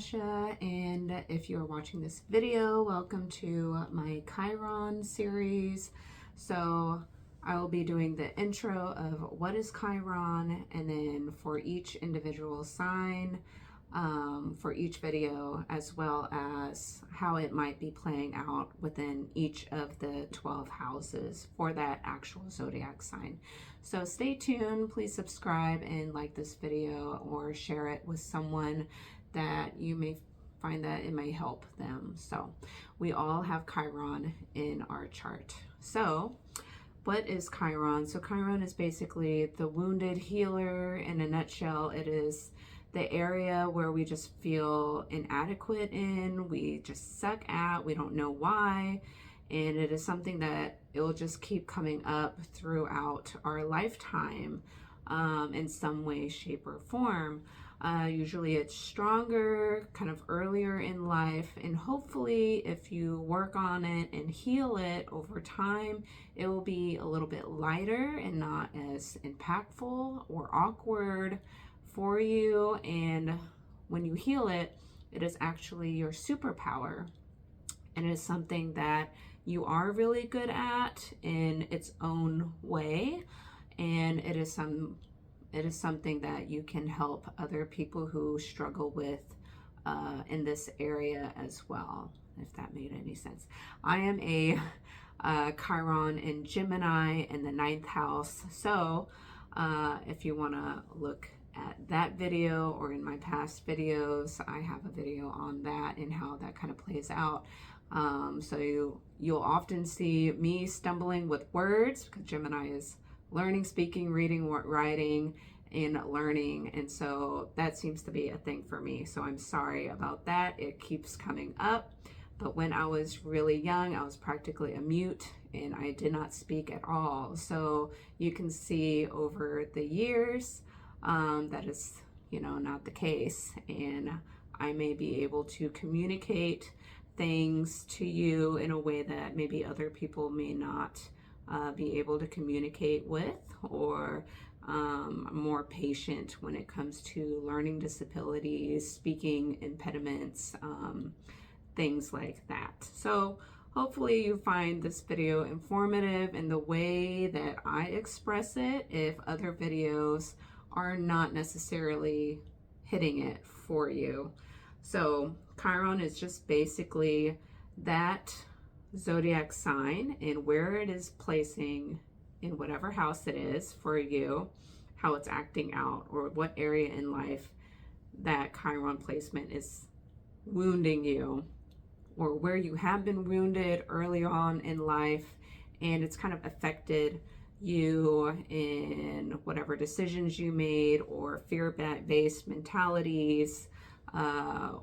Natasha, and if you're watching this video, welcome to my Chiron series. So I will be doing the intro of what is Chiron, and then for each individual sign for each video, as well as how it might be playing out within each of the 12 houses for that actual zodiac sign. So stay tuned, please subscribe and like this video or share it with someone that you may find that it may help them. So we all have Chiron in our chart. So what is Chiron? So Chiron is basically the wounded healer. In a nutshell, it is the area where we just feel inadequate in, we just suck at, we don't know why, and it is something that it will just keep coming up throughout our lifetime in some way, shape, or form. Usually it's stronger kind of earlier in life, and hopefully if you work on it and heal it over time, it will be a little bit lighter and not as impactful or awkward for you. And when you heal it, it is actually your superpower, and it is something that you are really good at in its own way, and it is something that you can help other people who struggle with in this area as well, if that made any sense. I am a Chiron in Gemini in the 9th house, so if you want to look at that video or in my past videos, I have a video on that and how that kind of plays out. So you'll often see me stumbling with words because Gemini is learning, speaking, reading, writing, and learning, and so that seems to be a thing for me. So I'm sorry about that. It keeps coming up. But when I was really young, I was practically a mute and I did not speak at all. So you can see over the years that is, not the case, and I may be able to communicate things to you in a way that maybe other people may not be able to communicate with, or more patient when it comes to learning disabilities, speaking impediments, things like that. So hopefully you find this video informative in the way that I express it, if other videos are not necessarily hitting it for you. So Chiron is just basically that zodiac sign and where it is placing in whatever house it is for you, how it's acting out, or what area in life that Chiron placement is wounding you, or where you have been wounded early on in life and it's kind of affected you in whatever decisions you made, or fear-based mentalities,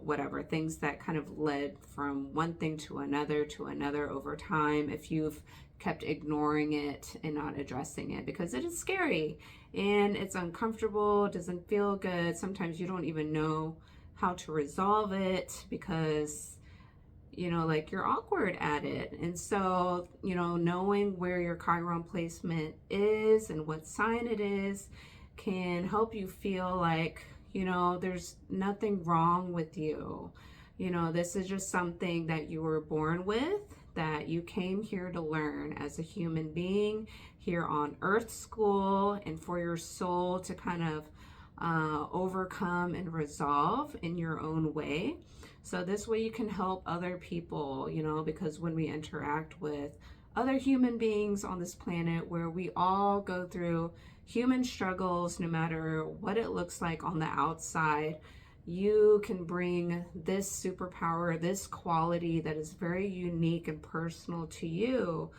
whatever things that kind of led from one thing to another over time, if you've kept ignoring it and not addressing it, because it is scary and it's uncomfortable, it doesn't feel good. Sometimes you don't even know how to resolve it because like you're awkward at it. And so, knowing where your Chiron placement is and what sign it is can help you feel like, there's nothing wrong with you. This is just something that you were born with, that you came here to learn as a human being here on Earth School, and for your soul to kind of overcome and resolve in your own way. So this way you can help other people, because when we interact with other human beings on this planet, where we all go through human struggles, no matter what it looks like on the outside, you can bring this superpower, this quality that is very unique and personal to you,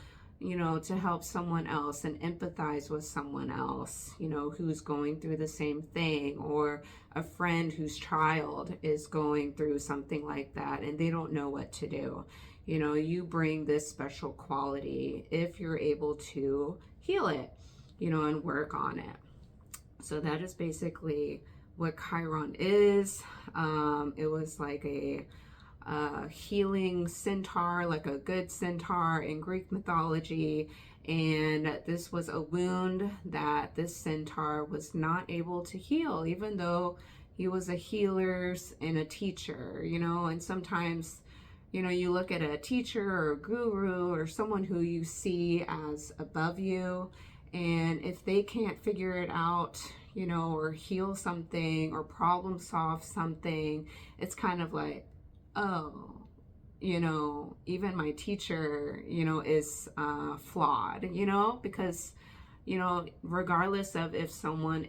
to help someone else and empathize with someone else, who's going through the same thing, or a friend whose child is going through something like that and they don't know what to do. You bring this special quality if you're able to heal it, and work on it. So that is basically what Chiron is. It was like a healing centaur, like a good centaur in Greek mythology, and this was a wound that this centaur was not able to heal, even though he was a healer and a teacher, you know, and sometimes, you know, you look at a teacher or a guru or someone who you see as above you, and if they can't figure it out, you know, or heal something or problem solve something, it's kind of like, oh, you know, even my teacher, you know, is flawed, you know, because, you know, regardless of if someone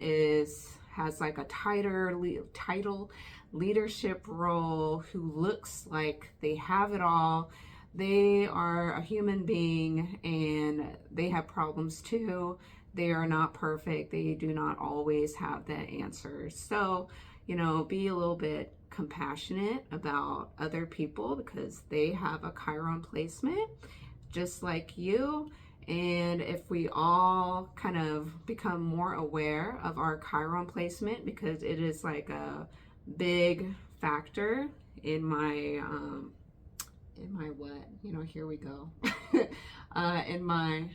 has like a title leadership role, who looks like they have it all, they are a human being and they have problems too. They are not perfect. They do not always have the answers. So, you know, be a little bit compassionate about other people because they have a Chiron placement just like you. And if we all kind of become more aware of our Chiron placement, because it is like a big factor in my what, you know, here we go, in my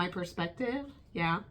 perspective, yeah.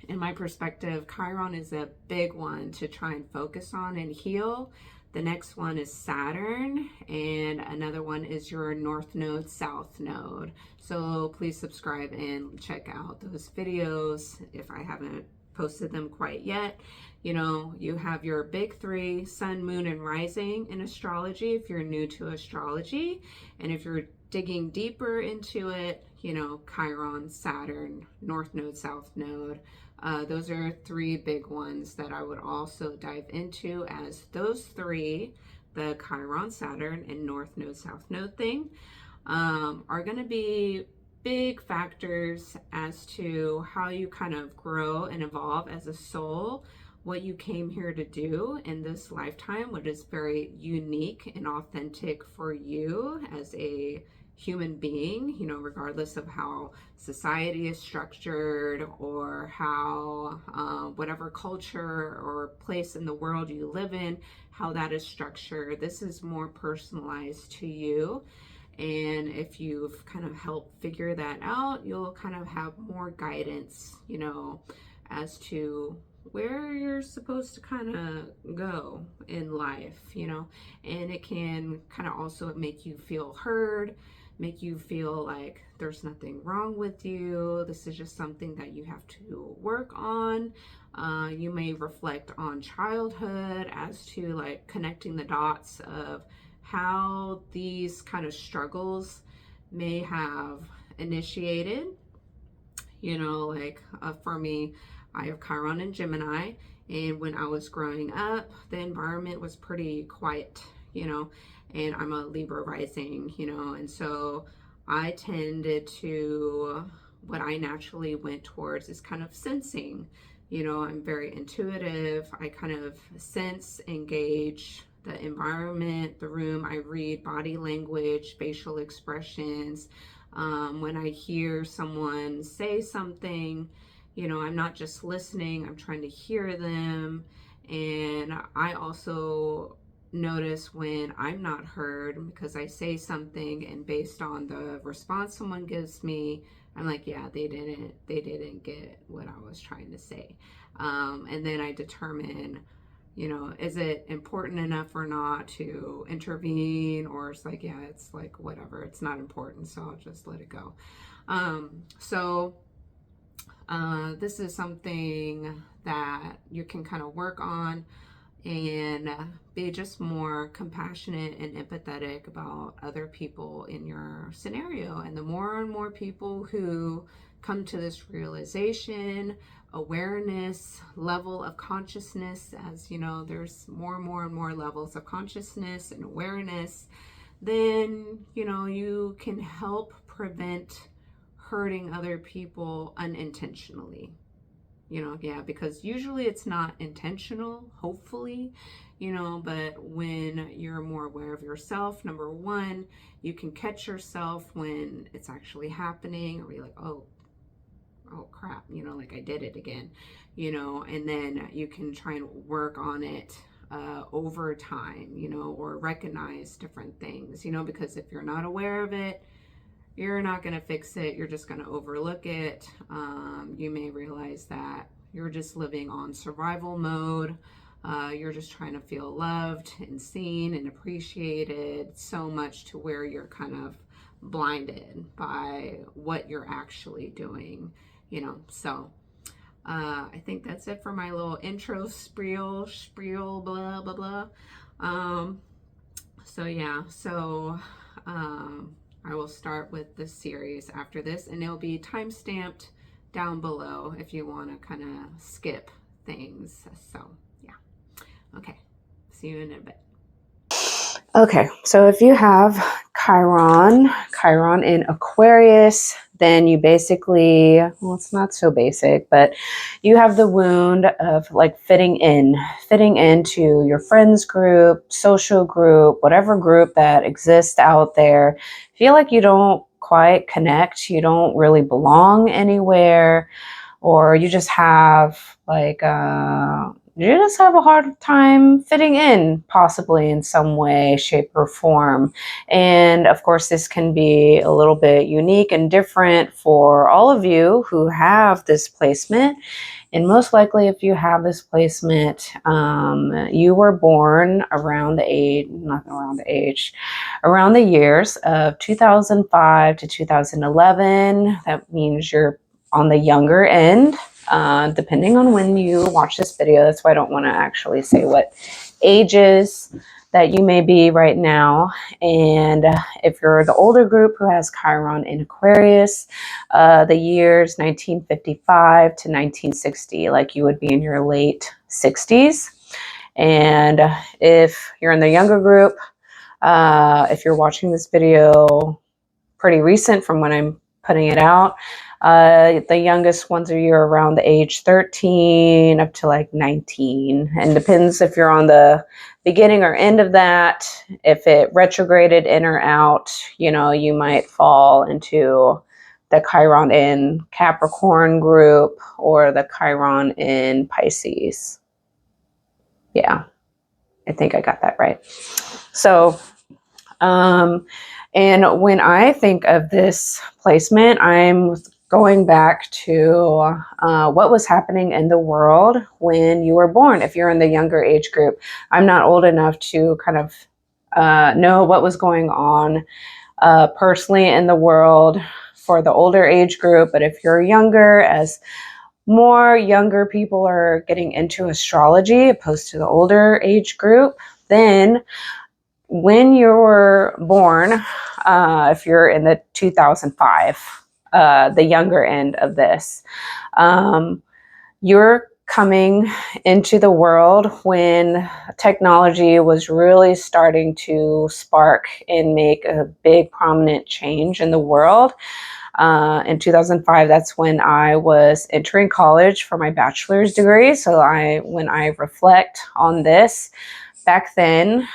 In my perspective, Chiron is a big one to try and focus on and heal. The next one is Saturn, and another one is your North Node, South Node. So please subscribe and check out those videos if I haven't posted them quite yet. You know, you have your big three, Sun, Moon, and Rising in astrology if you're new to astrology. And if you're digging deeper into it, you know, Chiron, Saturn, North Node, South Node. Those are three big ones that I would also dive into, as those three, the Chiron, Saturn, and North Node, South Node thing, are going to be big factors as to how you kind of grow and evolve as a soul, what you came here to do in this lifetime, what is very unique and authentic for you as a human being, you know, regardless of how society is structured or how whatever culture or place in the world you live in, how that is structured. This is more personalized to you. And if you've kind of helped figure that out, you'll kind of have more guidance, you know, as to where you're supposed to kind of go in life, you know. And it can kind of also make you feel heard, make you feel like there's nothing wrong with you. This is just something that you have to work on. You may reflect on childhood as to like connecting the dots of how these kind of struggles may have initiated. You know, like for me, I have Chiron and Gemini, and when I was growing up, the environment was pretty quiet, you know, and I'm a Libra rising, you know, and so I tended to, what I naturally went towards is kind of sensing, you know, I'm very intuitive. I kind of sense, engage the environment, the room. I read body language, facial expressions. When I hear someone say something, you know, I'm not just listening, I'm trying to hear them. And I also notice when I'm not heard because I say something, and based on the response someone gives me, I'm like, yeah, they didn't get what I was trying to say. And then I determine, you know, is it important enough or not to intervene, or it's like, yeah, it's like whatever, it's not important, so I'll just let it go. This is something that you can kind of work on and be just more compassionate and empathetic about other people in your scenario. And the more and more people who come to this realization, awareness, level of consciousness, as you know, there's more and more and more levels of consciousness and awareness, then, you know, you can help prevent hurting other people unintentionally. You know, yeah, because usually it's not intentional, hopefully, you know, but when you're more aware of yourself, number one, you can catch yourself when it's actually happening, or you're like, oh crap, you know, like I did it again, you know, and then you can try and work on it over time, you know, or recognize different things, you know, because if you're not aware of it, you're not going to fix it. You're just going to overlook it. You may realize that, you're just living on survival mode. You're just trying to feel loved and seen and appreciated so much to where you're kind of blinded by what you're actually doing, you know. So I think that's it for my little intro spiel, blah, blah, blah. So yeah, so I will start with the series after this, and it'll be time stamped down below if you want to kind of skip things. So yeah, okay, see you in a bit. Okay, so if you have Chiron in Aquarius, then you basically, well, it's not so basic, but you have the wound of like fitting into your friends group, social group, whatever group that exists out there. Feel like you don't quite connect, you don't really belong anywhere, or you just have like you just have a hard time fitting in, possibly in some way, shape, or form. And of course, this can be a little bit unique and different for all of you who have this placement. And most likely, if you have this placement, you were born around the years of 2005 to 2011. That means you're on the younger end. Depending on when you watch this video. That's why I don't want to actually say what ages that you may be right now. And if you're the older group who has Chiron in Aquarius, the years 1955 to 1960, like you would be in your late 60s. And if you're in the younger group, if you're watching this video pretty recent from when I'm putting it out, the youngest ones are you're around the age 13 up to like 19, and depends if you're on the beginning or end of that. If it retrograded in or out, you know, you might fall into the Chiron in Capricorn group or the Chiron in Pisces. Yeah, I think I got that right. So and when I think of this placement, I'm going back to what was happening in the world when you were born. If you're in the younger age group, I'm not old enough to kind of know what was going on personally in the world for the older age group. But if you're younger, as more younger people are getting into astrology opposed to the older age group, then when you were born, if you're in the 2005, the younger end of this, you're coming into the world when technology was really starting to spark and make a big prominent change in the world. In 2005, that's when I was entering college for my bachelor's degree. So when I reflect on this, back then,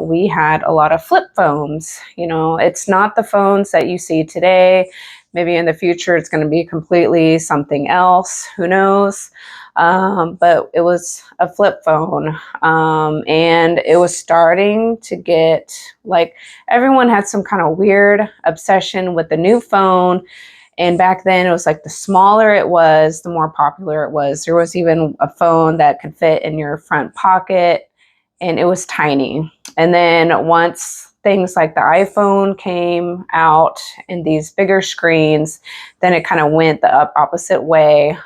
we had a lot of flip phones. You know, it's not the phones that you see today. Maybe in the future, it's going to be completely something else. Who knows? But it was a flip phone. And it was starting to get like everyone had some kind of weird obsession with the new phone. And back then it was like the smaller it was, the more popular it was. There was even a phone that could fit in your front pocket, and it was tiny. And then once things like the iPhone came out and these bigger screens, then it kind of went the opposite way,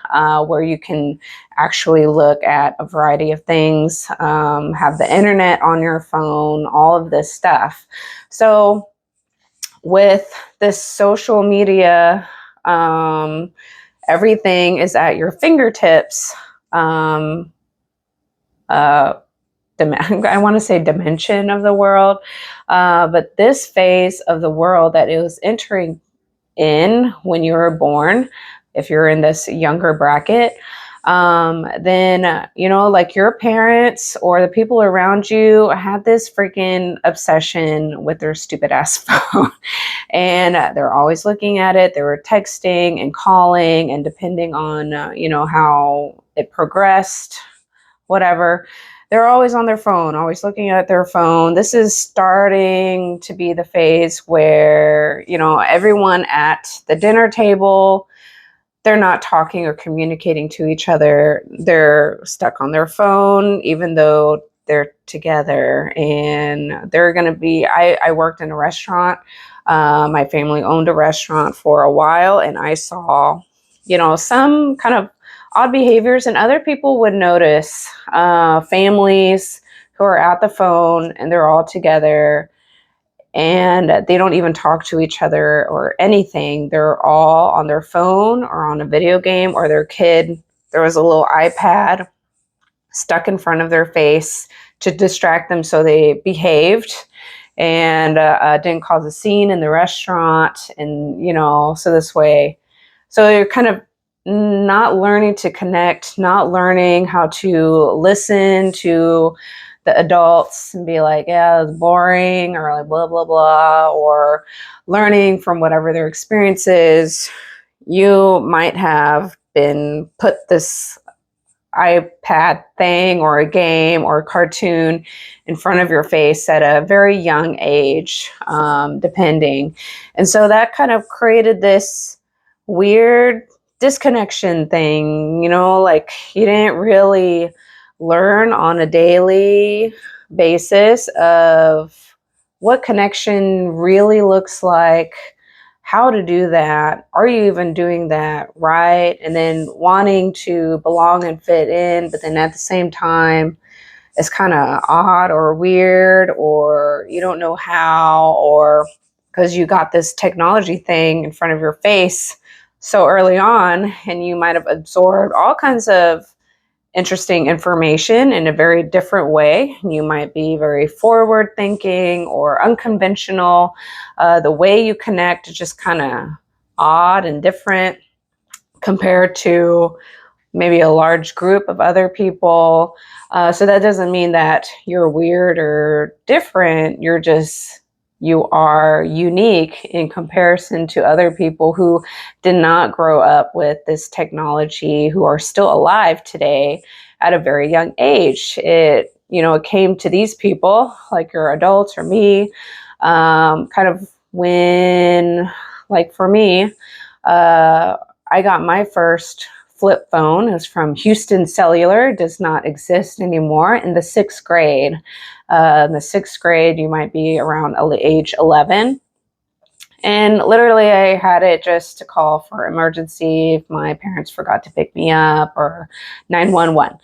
where you can actually look at a variety of things, have the internet on your phone, all of this stuff. So with this social media, everything is at your fingertips. I want to say dimension of the world, but this phase of the world that it was entering in when you were born, if you're in this younger bracket, then, you know, like your parents or the people around you had this freaking obsession with their stupid ass phone. And they're always looking at it. They were texting and calling, and depending on, you know, how it progressed, whatever, they're always on their phone, always looking at their phone. This is starting to be the phase where, you know, everyone at the dinner table, they're not talking or communicating to each other. They're stuck on their phone, even though they're together. And they're going to be, I worked in a restaurant. My family owned a restaurant for a while, and I saw, some kind of odd behaviors, and other people would notice families who are at the phone and they're all together and they don't even talk to each other or anything. They're all on their phone or on a video game, or their kid, there was a little iPad stuck in front of their face to distract them, so they behaved and didn't cause a scene in the restaurant. And so this way, so you're kind of not learning to connect, not learning how to listen to the adults and be like, yeah, it's boring, or like blah, blah, blah, or learning from whatever their experience is. You might have been put this iPad thing or a game or a cartoon in front of your face at a very young age, depending. And so that kind of created this weird disconnection thing, like you didn't really learn on a daily basis of what connection really looks like, how to do that, are you even doing that right, and then wanting to belong and fit in, but then at the same time it's kind of odd or weird, or you don't know how, or because you got this technology thing in front of your face so early on, and you might have absorbed all kinds of interesting information in a very different way. You might be very forward thinking or unconventional. The way you connect is just kind of odd and different compared to maybe a large group of other people. So that doesn't mean that you're weird or different. You are unique in comparison to other people who did not grow up with this technology, who are still alive today at a very young age. It came to these people, like your adults or me, kind of when, like for me, I got my first flip phone. It was from Houston Cellular. It does not exist anymore. In the sixth grade. In the sixth grade, you might be around age 11. And literally, I had it just to call for emergency if my parents forgot to pick me up, or 911.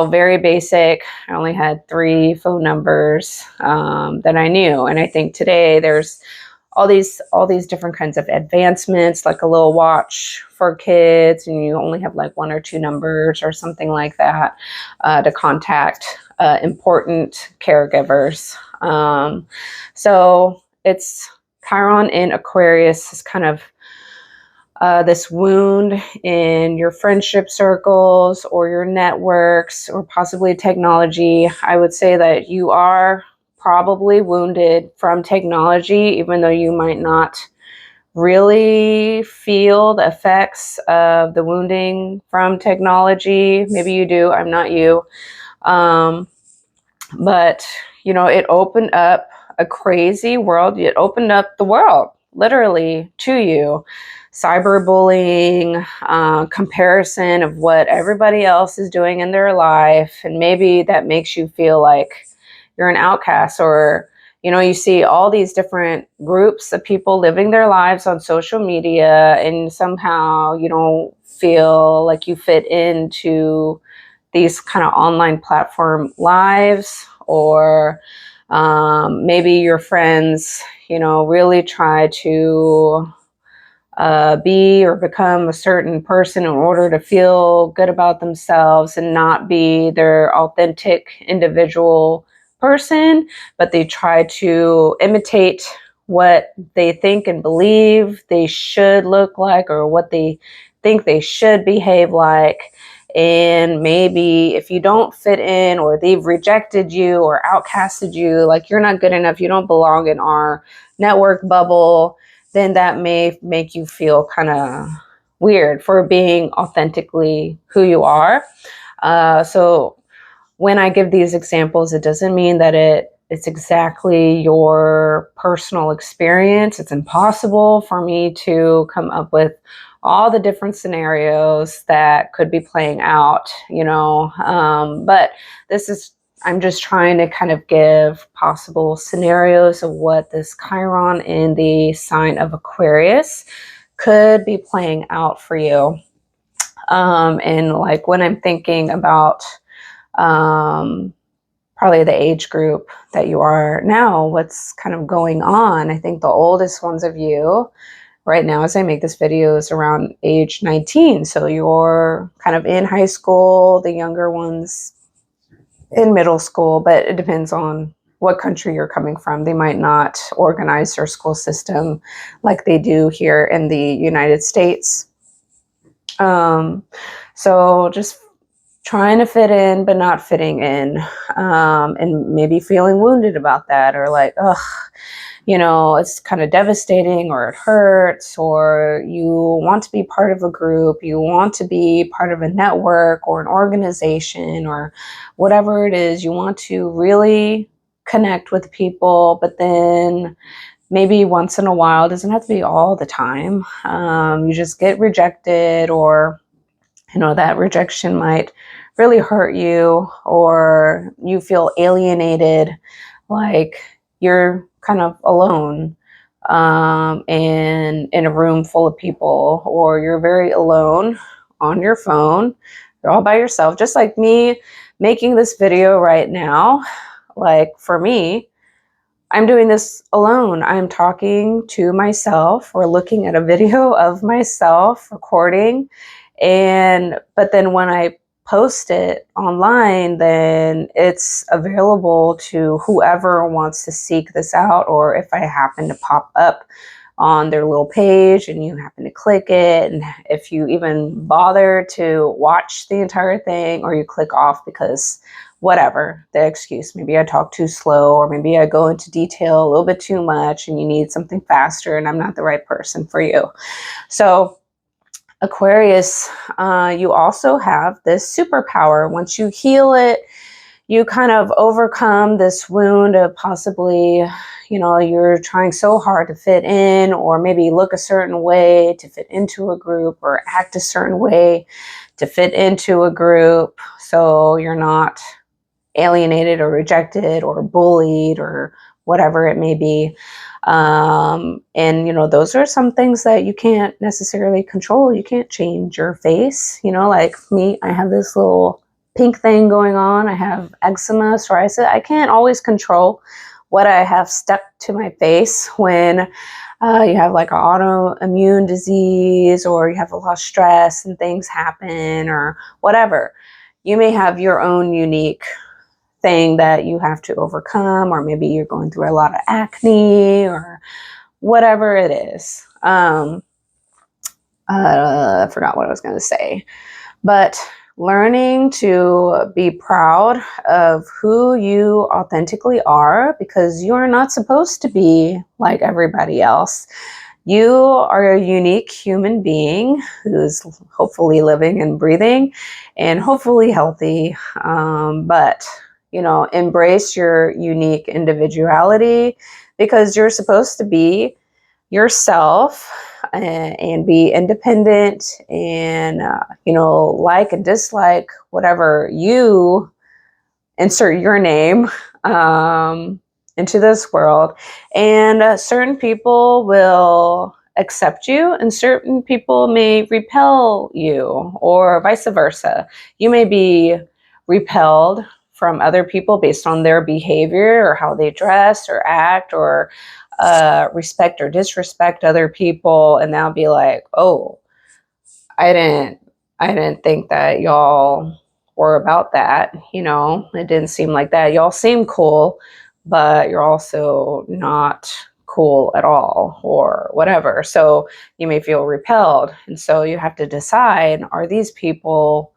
Very basic. I only had 3 phone numbers that I knew. And I think today there's all these different kinds of advancements, like a little watch for kids, and you only have like 1 or 2 numbers or something like that to contact important caregivers. So it's Chiron in Aquarius is kind of this wound in your friendship circles or your networks or possibly technology. I would say that you are probably wounded from technology, even though you might not really feel the effects of the wounding from technology. Maybe you do. I'm not you. But, it opened up a crazy world. It opened up the world literally to you. Cyberbullying, comparison of what everybody else is doing in their life. And maybe that makes you feel like you're an outcast, or, you see all these different groups of people living their lives on social media, and somehow you don't feel like you fit into these kind of online platform lives, or maybe your friends, really try to be or become a certain person in order to feel good about themselves and not be their authentic individual person, but they try to imitate what they think and believe they should look like, or what they think they should behave like. And maybe if you don't fit in, or they've rejected you or outcasted you, like you're not good enough, you don't belong in our network bubble, then that may make you kind of weird for being authentically who you are. So when I give these examples, it doesn't mean that it it's exactly your personal experience. It's impossible for me to come up with all the different scenarios that could be playing out, you know. But this is, I'm just trying to kind of give possible scenarios of what this Chiron in the sign of Aquarius could be playing out for you. And like when I'm thinking about probably the age group that you are now, what's kind of going on, I think the oldest ones of you right now as I make this video is around age 19. So you're kind of in high school, the younger ones in middle school, but it depends on what country you're coming from. They might not organize their school system like they do here in the United States. So just trying to fit in, but not fitting in, and maybe feeling wounded about that, or like, ugh, you know, it's kind of devastating, or it hurts, or you want to be part of a group, you want to be part of a network or an organization or whatever it is. You want to really connect with people, but then maybe once in a while, it doesn't have to be all the time. You just get rejected, or, you know, that rejection might really hurt you, or you feel alienated, like you're kind of alone and in a room full of people, or you're very alone on your phone. You're all by yourself, just like me making this video right now. Like for me, I'm doing this alone. I'm talking to myself or looking at a video of myself recording. But then when I post it online, then it's available to whoever wants to seek this out, or if I happen to pop up on their little page and you happen to click it, and if you even bother to watch the entire thing, or you click off because whatever the excuse, maybe I talk too slow, or maybe I go into detail a little bit too much and you need something faster and I'm not the right person for you. So Aquarius, you also have this superpower. Once you heal it, you kind of overcome this wound of possibly, you know, you're trying so hard to fit in, or maybe look a certain way to fit into a group, or act a certain way to fit into a group, so you're not alienated or rejected or bullied or whatever it may be. And, you know, those are some things that you can't necessarily control. You can't change your face. You know, like me, I have this little pink thing going on. I have eczema, psoriasis. I can't always control what I have stuck to my face when you have like an autoimmune disease, or you have a lot of stress and things happen, or whatever. You may have your own unique thing that you have to overcome, or maybe you're going through a lot of acne or whatever it is. I forgot what I was going to say, but learning to be proud of who you authentically are, because you're not supposed to be like everybody else. You are a unique human being who's hopefully living and breathing and hopefully healthy. But, you know, embrace your unique individuality, because you're supposed to be yourself and be independent, and, you know, like and dislike whatever you insert your name into this world. And certain people will accept you, and certain people may repel you, or vice versa. You may be repelled from other people based on their behavior, or how they dress or act, or respect or disrespect other people, and they'll be like, oh, I didn't think that y'all were about that. You know, it didn't seem like that. Y'all seem cool, but you're also not cool at all, or whatever. So you may feel repelled. And so you have to decide, are these people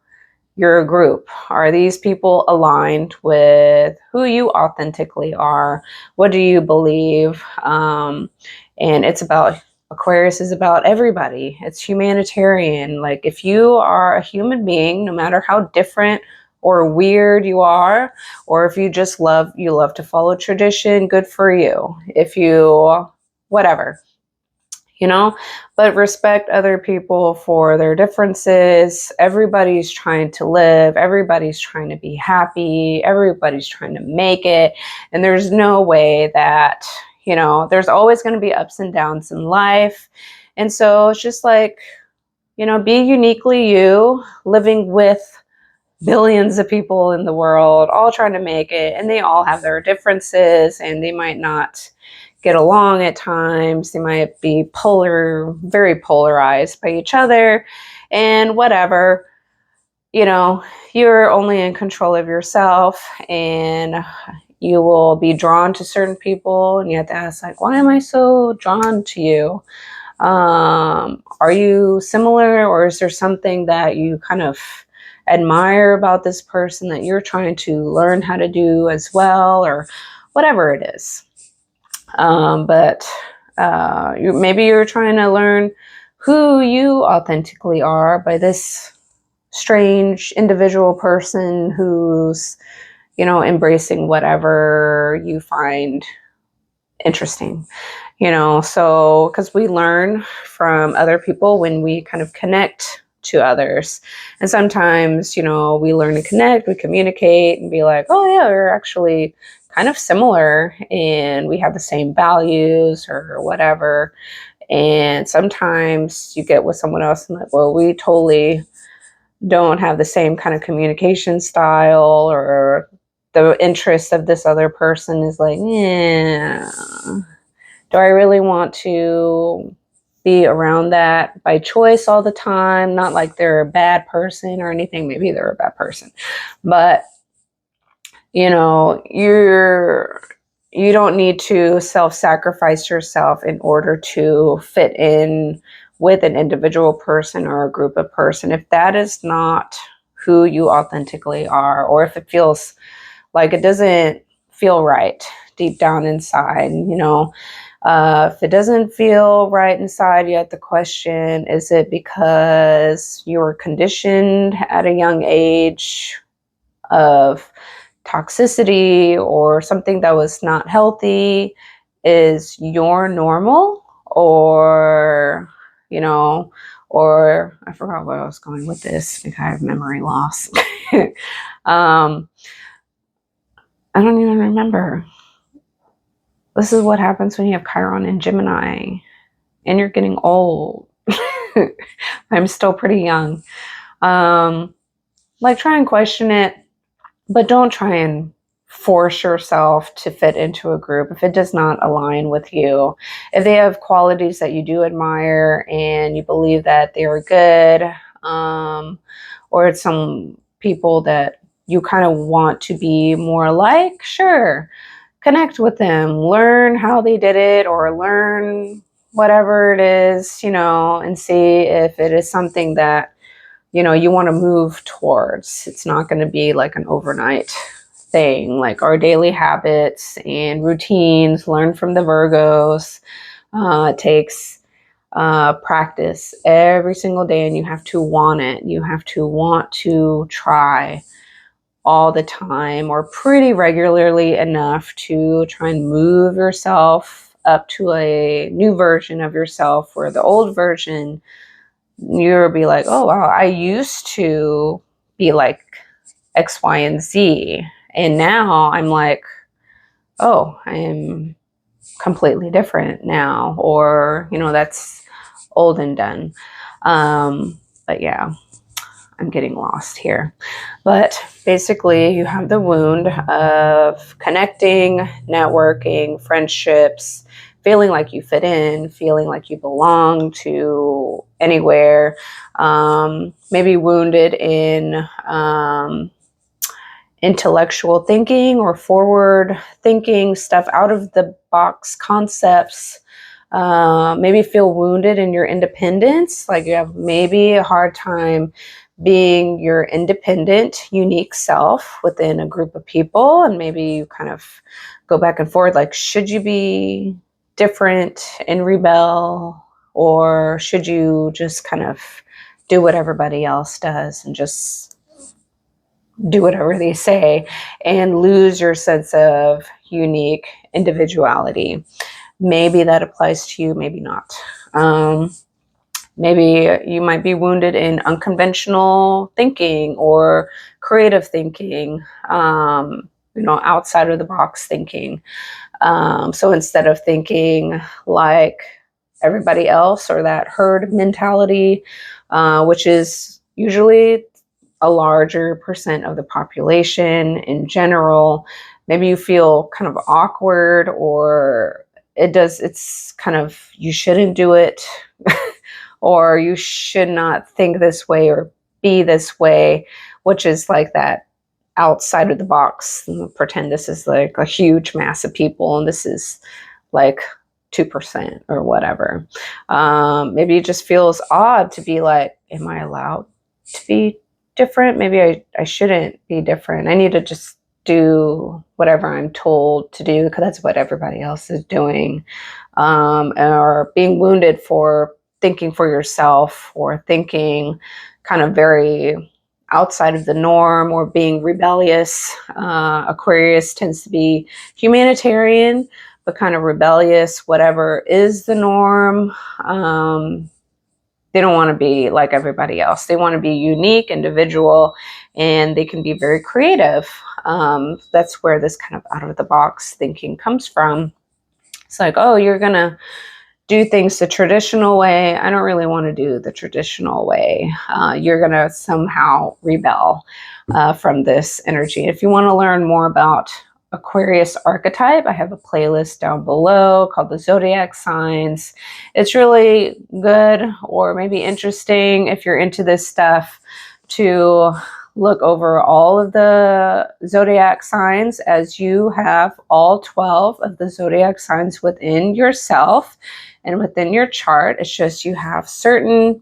your group? Are these people aligned with who you authentically are? What do you believe? And it's about, Aquarius is about everybody. It's humanitarian. Like if you are a human being, no matter how different or weird you are, or if you just love to follow tradition, good for you. If you, whatever, you know, but respect other people for their differences. Everybody's trying to live, everybody's trying to be happy, everybody's trying to make it. And there's no way that, you know, there's always going to be ups and downs in life. And so it's just like, you know, be uniquely you, living with billions of people in the world, all trying to make it, and they all have their differences, and they might not get along at times. They might be very polarized by each other, and whatever. You know, you're only in control of yourself, and you will be drawn to certain people, and you have to ask, like, why am I so drawn to you? Are you similar, or is there something that you kind of admire about this person that you're trying to learn how to do as well, or whatever it is? But maybe you're trying to learn who you authentically are by this strange individual person who's, you know, embracing whatever you find interesting. You know, so because we learn from other people when we kind of connect to others. And sometimes, you know, we learn to connect, we communicate and be like, oh yeah, we're actually kind of similar and we have the same values or whatever. And sometimes you get with someone else and like, well, we totally don't have the same kind of communication style, or the interest of this other person is like, yeah, do I really want to be around that by choice all the time? Not like they're a bad person or anything. Maybe they're a bad person, but you know, you don't need to self-sacrifice yourself in order to fit in with an individual person or a group of person. If that is not who you authentically are, or if it feels like it doesn't feel right deep down inside, you know, if it doesn't feel right inside, you have to question, is it because you were conditioned at a young age of toxicity or something that was not healthy? Is your normal? Or, you know, or I forgot where I was going with this because I have memory loss. I don't even remember. This is what happens when you have Chiron and Gemini and you're getting old. I'm still pretty young. Like, try and question it, but don't try and force yourself to fit into a group if it does not align with you. If they have qualities that you do admire and you believe that they are good, or it's some people that you kind of want to be more like, sure, connect with them, learn how they did it, or learn whatever it is, you know, and see if it is something that, you know, you want to move towards. It's not going to be like an overnight thing. Like our daily habits and routines, learn from the Virgos. It takes practice every single day, and you have to want it. You have to want to try all the time or pretty regularly enough to try and move yourself up to a new version of yourself, where the old version, you'll be like, oh wow, I used to be like X, Y, and Z, and now I'm like, oh, I am completely different now, or, you know, that's old and done. But yeah, I'm getting lost here. But basically, you have the wound of connecting, networking, friendships, feeling like you fit in, feeling like you belong to anywhere. Maybe wounded in intellectual thinking or forward thinking, stuff out of the box concepts. Maybe feel wounded in your independence, like you have maybe a hard time being your independent, unique self within a group of people. And maybe you kind of go back and forth, like, should you be different and rebel, or should you just kind of do what everybody else does and just do whatever they say and lose your sense of unique individuality. Maybe that applies to you, maybe not. Maybe you might be wounded in unconventional thinking or creative thinking, outside of the box thinking. So instead of thinking like everybody else, or that herd mentality, which is usually a larger percent of the population in general, maybe you feel kind of awkward, or it's kind of, you shouldn't do it, or you should not think this way or be this way, which is like that outside of the box. Pretend this is like a huge mass of people and this is like 2% or whatever. Maybe it just feels odd to be like, am I allowed to be different? Maybe I shouldn't be different. I need to just do whatever I'm told to do because that's what everybody else is doing. Or being wounded for thinking for yourself, or thinking kind of very outside of the norm, or being rebellious. Aquarius tends to be humanitarian, but kind of rebellious, whatever is the norm. They don't want to be like everybody else. They want to be unique, individual, and they can be very creative. That's where this kind of out of the box thinking comes from. It's like, oh, you're going to do things the traditional way. I don't really want to do the traditional way. You're going to somehow rebel from this energy. If you want to learn more about Aquarius archetype, I have a playlist down below called the Zodiac Signs. It's really good, or maybe interesting if you're into this stuff, to look over all of the zodiac signs, as you have all 12 of the zodiac signs within yourself and within your chart. It's just you have certain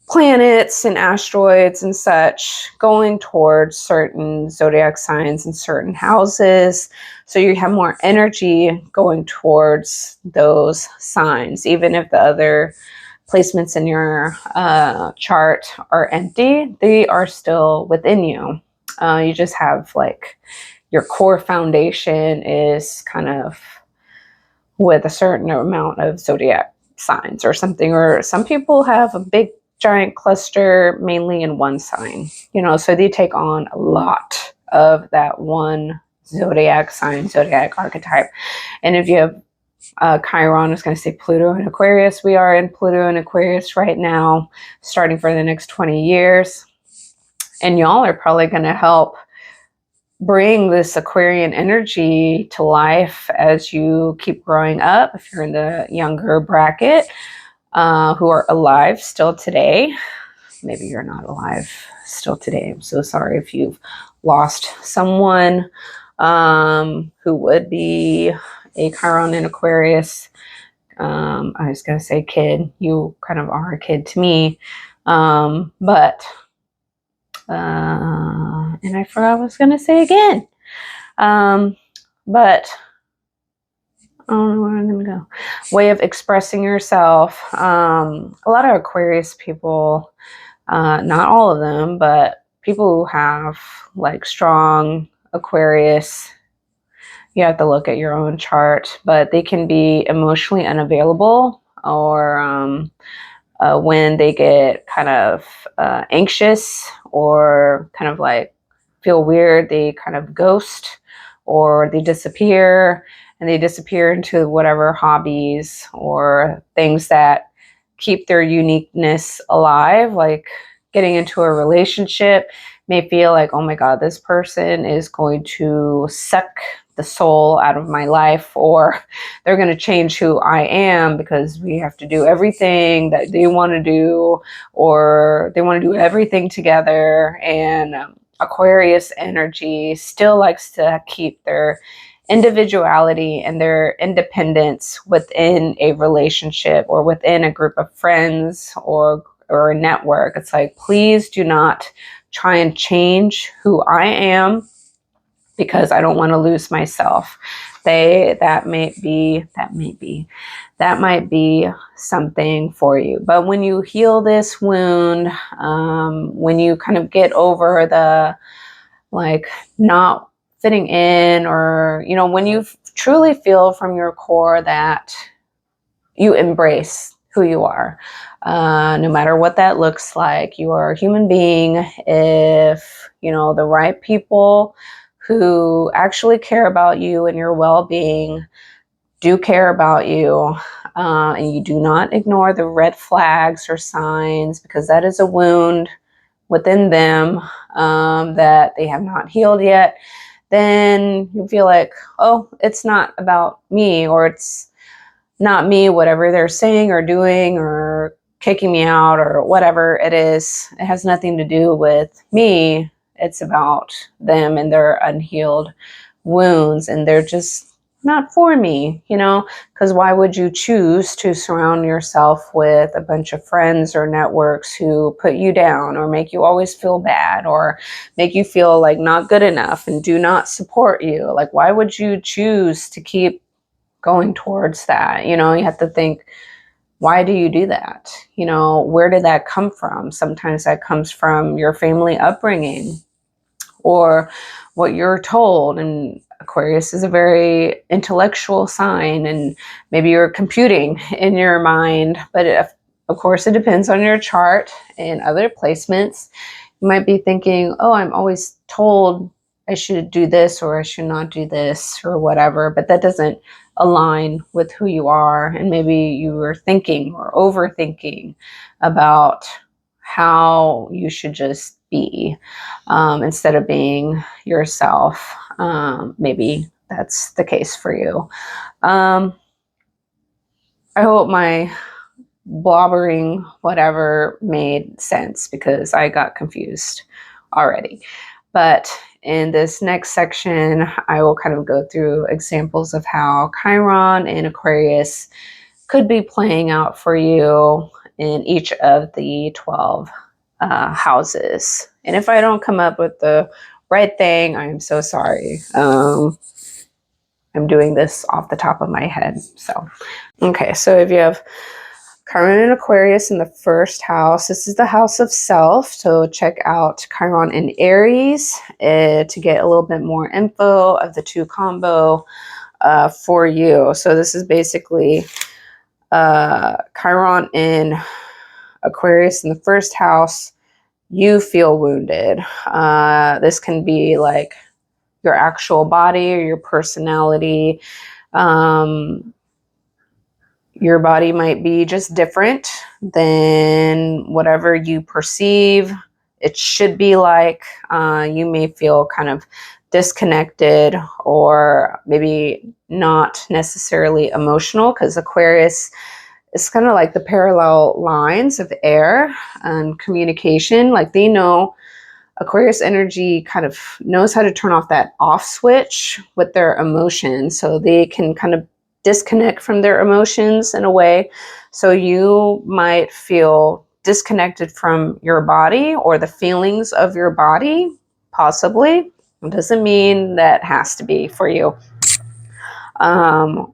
planets and asteroids and such going towards certain zodiac signs and certain houses. So you have more energy going towards those signs, even if the other placements in your chart are empty, they are still within you. You just have like your core foundation is kind of with a certain amount of zodiac signs or something, or some people have a big giant cluster mainly in one sign, so they take on a lot of that one zodiac sign, zodiac archetype. And if you have Chiron, is going to say Pluto and Aquarius. We are in Pluto and Aquarius right now, starting for the next 20 years. And y'all are probably going to help bring this Aquarian energy to life as you keep growing up. If you're in the younger bracket, who are alive still today, maybe you're not alive still today. I'm so sorry if you've lost someone who would be a Chiron in Aquarius. I was going to say kid. You kind of are a kid to me. But and I forgot what I was going to say again. But I don't know where I'm going to go. Way of expressing yourself. A lot of Aquarius people, not all of them, but people who have like strong Aquarius, you have to look at your own chart, but they can be emotionally unavailable, or when they get kind of anxious or kind of like feel weird, they kind of ghost or they disappear, and they disappear into whatever hobbies or things that keep their uniqueness alive, like getting into a relationship may feel like, oh my God, this person is going to suck the soul out of my life, or they're going to change who I am because we have to do everything that they want to do, or they want to do everything together. And Aquarius energy still likes to keep their individuality and their independence within a relationship or within a group of friends or a network. It's like, please do not try and change who I am because I don't want to lose myself. That might be something for you. But when you heal this wound, when you kind of get over the like not fitting in, or when you truly feel from your core that you embrace who you are, no matter what that looks like. You are a human being. If the right people who actually care about you and your well-being do care about you, and you do not ignore the red flags or signs, because that is a wound within them that they have not healed yet, then you feel like, oh, it's not about me, or it's not me, whatever they're saying or doing or kicking me out or whatever it is. It has nothing to do with me. It's about them and their unhealed wounds, and they're just not for me, because why would you choose to surround yourself with a bunch of friends or networks who put you down or make you always feel bad or make you feel like not good enough and do not support you? Like, why would you choose to keep going towards that? You have to think, why do you do that? Where did that come from? Sometimes that comes from your family upbringing or what you're told. And Aquarius is a very intellectual sign, and maybe you're computing in your mind, but of course it depends on your chart and other placements. You might be thinking, oh, I'm always told I should do this or I should not do this or whatever, but that doesn't align with who you are. And maybe you were thinking or overthinking about how you should just be, instead of being yourself. Maybe that's the case for you. I hope my blobbering whatever made sense, because I got confused already. But in this next section, I will kind of go through examples of how Chiron and Aquarius could be playing out for you in each of the 12 houses. And if I don't come up with the right thing, I'm so sorry. I'm doing this off the top of my head. So, okay, so if you have Chiron and Aquarius in the first house, this is the house of self. So check out Chiron in Aries to get a little bit more info of the two combo for you. So this is basically Chiron in Aquarius in the first house. You feel wounded. This can be like your actual body or your personality. Your body might be just different than whatever you perceive it should be like. You may feel kind of disconnected, or maybe not necessarily emotional, because Aquarius is kind of like the parallel lines of air and communication. Like, they know, Aquarius energy kind of knows how to turn off that off switch with their emotions, so they can kind of disconnect from their emotions in a way. So you might feel disconnected from your body or the feelings of your body, possibly. It doesn't mean that has to be for you.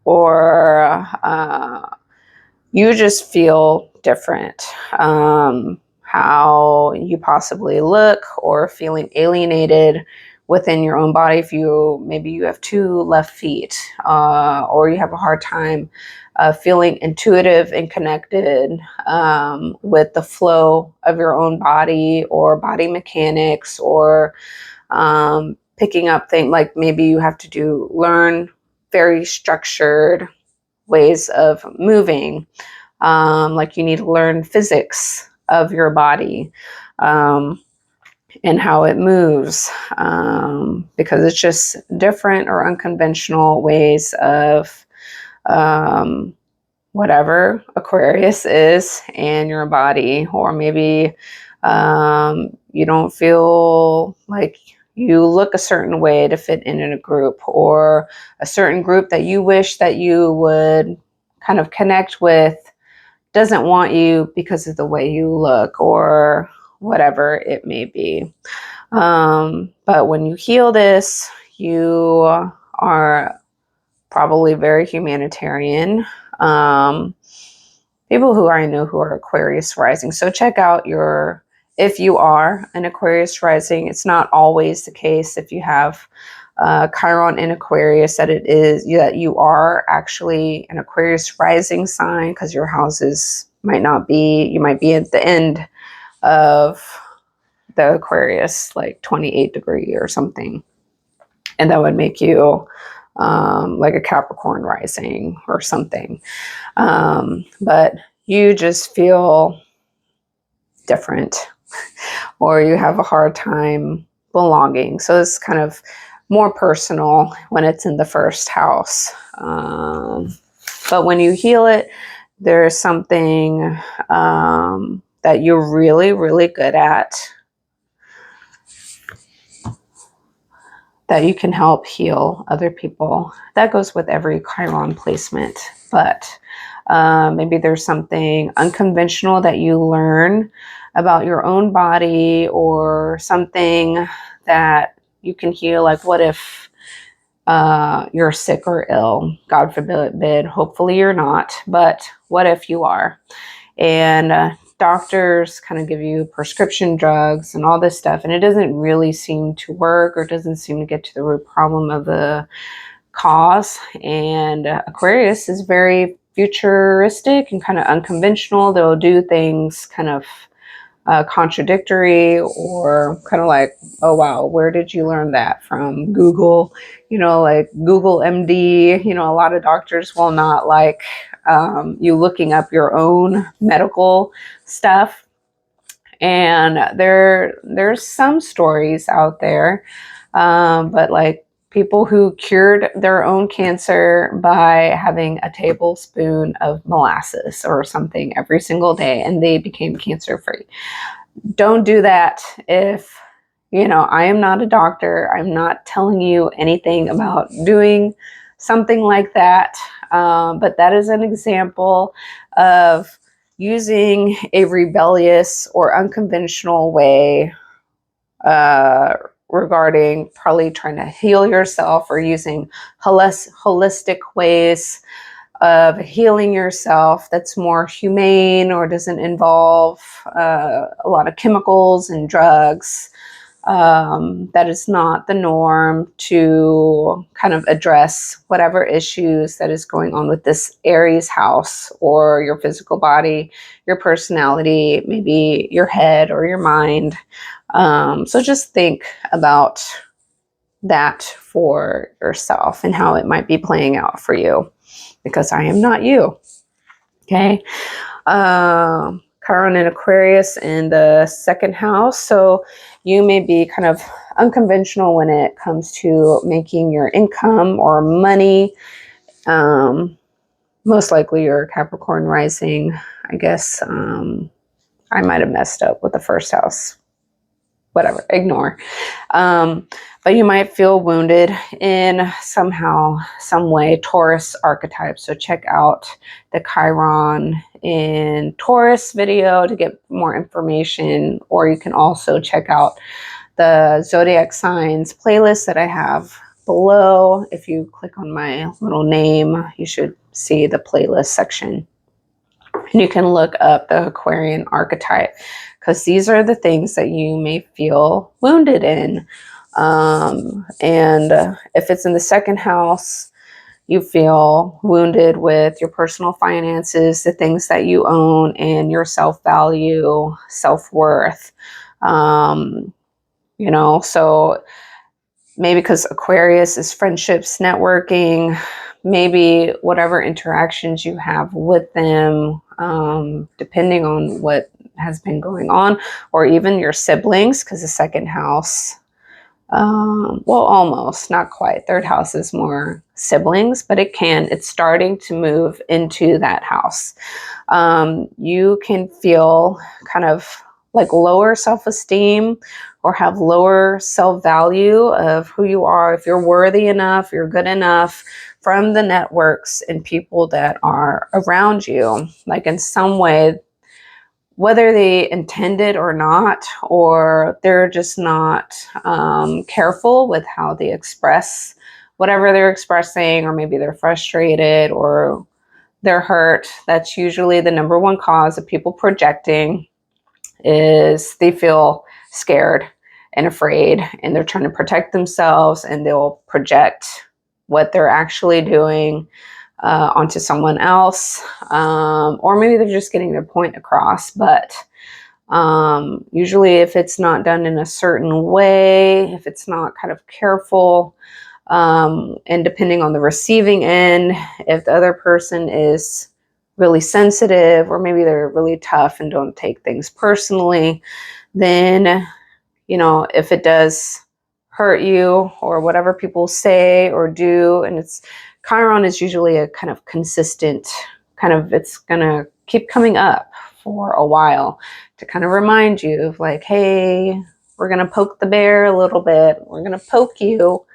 Or you just feel different. How you possibly look, or feeling alienated within your own body. If maybe you have two left feet, or you have a hard time feeling intuitive and connected with the flow of your own body, or body mechanics, or picking up things. Like, maybe you have to learn very structured ways of moving. Like, you need to learn physics of your body, and how it moves, because it's just different or unconventional ways of whatever Aquarius is in your body. Or maybe you don't feel like you look a certain way to fit in a group, or a certain group that you wish that you would kind of connect with doesn't want you because of the way you look, or whatever it may be. But when you heal this, you are probably very humanitarian. People who I know who are Aquarius rising. So check out if you are an Aquarius rising. It's not always the case if you have Chiron in Aquarius that you are actually an Aquarius rising sign, because your houses you might be at the end of the Aquarius, like 28 degree or something. And that would make you like a Capricorn rising or something. But you just feel different, or you have a hard time belonging. So it's kind of more personal when it's in the first house. But when you heal it, there's something that you're really, really good at, that you can help heal other people. That goes with every Chiron placement. But maybe there's something unconventional that you learn about your own body, or something that you can heal. Like, what if you're sick or ill? God forbid, hopefully you're not, but what if you are? And doctors kind of give you prescription drugs and all this stuff, and it doesn't really seem to work, or doesn't seem to get to the root problem of the cause. And Aquarius is very futuristic and kind of unconventional. They'll do things kind of contradictory, or kind of like, oh wow, where did you learn that from? Google, like Google MD. A lot of doctors will not like you looking up your own medical stuff. And there's some stories out there, but like people who cured their own cancer by having a tablespoon of molasses or something every single day, and they became cancer free. Don't do that. If I am not a doctor, I'm not telling you anything about doing something like that. But that is an example of using a rebellious or unconventional way regarding probably trying to heal yourself, or using holistic ways of healing yourself that's more humane, or doesn't involve a lot of chemicals and drugs. That is not the norm to kind of address whatever issues that is going on with this Aries house, or your physical body, your personality, maybe your head or your mind. So just think about that for yourself and how it might be playing out for you, because I am not you. Okay. Chiron in Aquarius in the second house. So you may be kind of unconventional when it comes to making your income or money. Most likely you're Capricorn rising. I guess I might have messed up with the first house. Whatever, ignore. But you might feel wounded in somehow, some way. Taurus archetype. So check out the Chiron in Taurus video to get more information, or you can also check out the zodiac signs playlist that I have below. If you click on my little name, you should see the playlist section. And you can look up the Aquarian archetype, because these are the things that you may feel wounded in. And if it's in the second house, you feel wounded with your personal finances, the things that you own, and your self-value, self-worth. So maybe because Aquarius is friendships, networking, maybe whatever interactions you have with them, depending on what has been going on, or even your siblings, because the second house, well, almost, not quite. Third house is more siblings, but it's starting to move into that house. You can feel kind of like lower self-esteem, or have lower self-value of who you are, if you're worthy enough, you're good enough, from the networks and people that are around you. Like in some way, whether they intend it or not, or they're just not careful with how they express whatever they're expressing, or maybe they're frustrated or they're hurt. That's usually the number one cause of people projecting, is they feel scared and afraid and they're trying to protect themselves, and they'll project what they're actually doing onto someone else, or maybe they're just getting their point across. But usually if it's not done in a certain way, if it's not kind of careful, and depending on the receiving end, if the other person is really sensitive, or maybe they're really tough and don't take things personally, then, you know, if it does hurt you or whatever people say or do, and it's Chiron is usually a kind of consistent kind of, it's gonna keep coming up for a while to kind of remind you of like, hey, we're gonna poke the bear a little bit, we're gonna poke you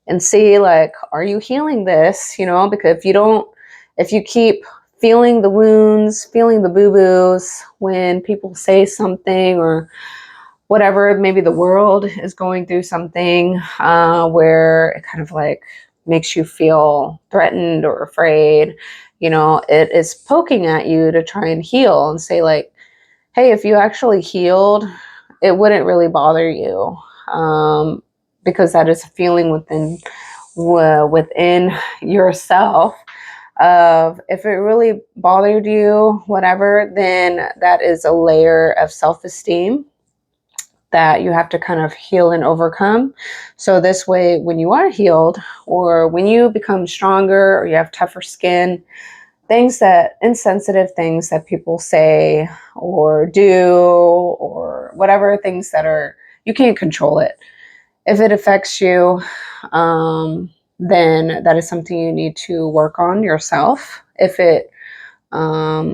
and see, like, are you healing this? You know, because if you keep feeling the wounds, feeling the boo-boos when people say something, or whatever, maybe the world is going through something where it kind of like makes you feel threatened or afraid, you know, it is poking at you to try and heal and say like, hey, if you actually healed, it wouldn't really bother you, because that is a feeling within yourself of, if it really bothered you, whatever, then that is a layer of self-esteem that you have to kind of heal and overcome. So this way, when you are healed, or when you become stronger, or you have tougher skin, insensitive things that people say or do, or whatever, things that are, you can't control it. If it affects you, then that is something you need to work on yourself. If it, I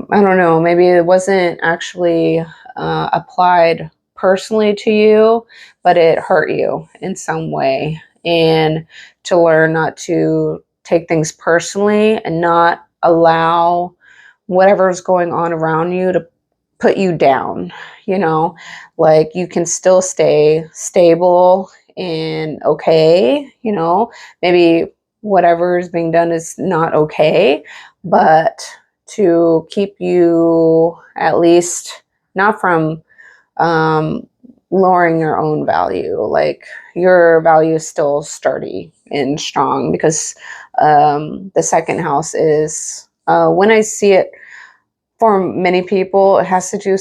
don't know, maybe it wasn't actually applied personally to you, but it hurt you in some way. And to learn not to take things personally and not allow whatever's going on around you to put you down, you know, like you can still stay stable and okay, you know, maybe whatever is being done is not okay, but to keep you at least not from lowering your own value. Like your value is still sturdy and strong, because the second house is, when I see it for many people, it has to do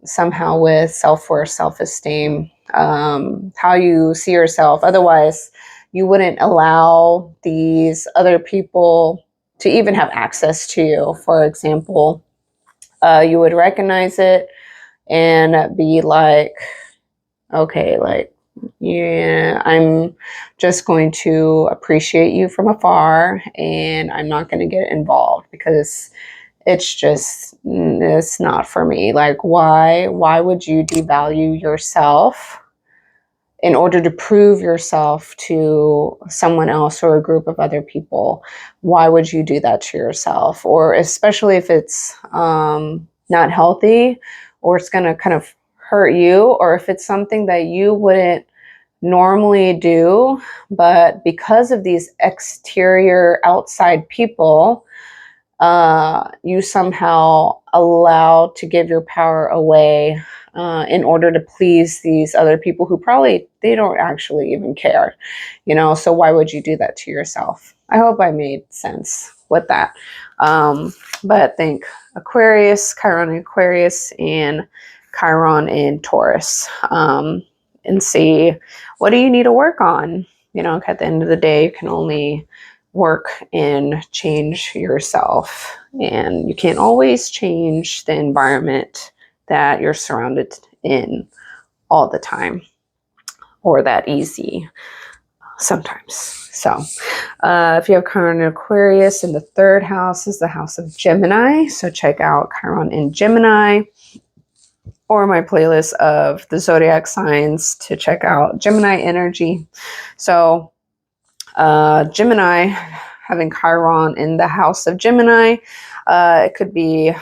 somehow with self-worth, self-esteem, how you see yourself. Otherwise, you wouldn't allow these other people to even have access to you. For example, you would recognize it and be like, okay, like, yeah, I'm just going to appreciate you from afar, and I'm not going to get involved because it's not for me. Like, why would you devalue yourself in order to prove yourself to someone else or a group of other people? Why would you do that to yourself? Or especially if it's not healthy, or it's going to kind of hurt you, or if it's something that you wouldn't normally do, but because of these exterior outside people, you somehow allow to give your power away in order to please these other people who probably, they don't actually even care, you know. So why would you do that to yourself? I hope I made sense with that. But think Aquarius, Chiron in Aquarius, and Chiron in Taurus, and see, what do you need to work on? You know, at the end of the day, you can only work and change yourself, and you can't always change the environment that you're surrounded in all the time, or that easy sometimes. So if you have Chiron in Aquarius, and the third house is the house of Gemini, so check out Chiron in Gemini, or my playlist of the zodiac signs to check out Gemini energy. So Gemini, having Chiron in the house of Gemini, it could be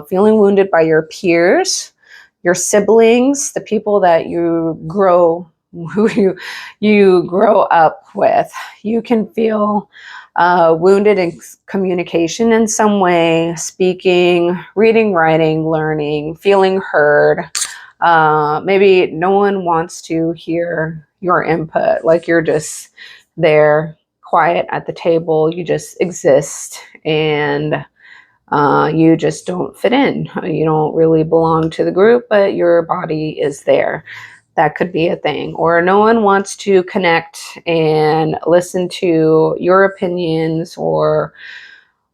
feeling wounded by your peers, your siblings, the people that you grow up with. You can feel wounded in communication in some way, speaking, reading, writing, learning, feeling heard. Maybe no one wants to hear your input, like you're just there quiet at the table, you just exist, and you just don't fit in. You don't really belong to the group, but your body is there. That could be a thing. Or no one wants to connect and listen to your opinions or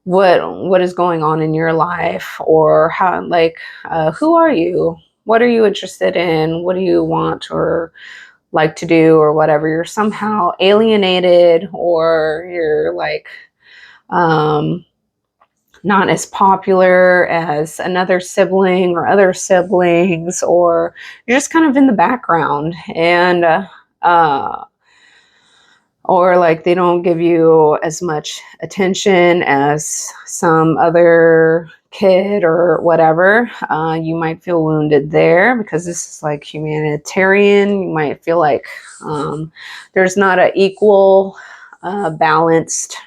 what is going on in your life, or how, like, who are you? What are you interested in? What do you want or like to do or whatever? You're somehow alienated, or you're like, not as popular as another sibling or other siblings, or you're just kind of in the background, and or like they don't give you as much attention as some other kid or whatever. You might feel wounded there because this is like humanitarian. You might feel like there's not an equal, balanced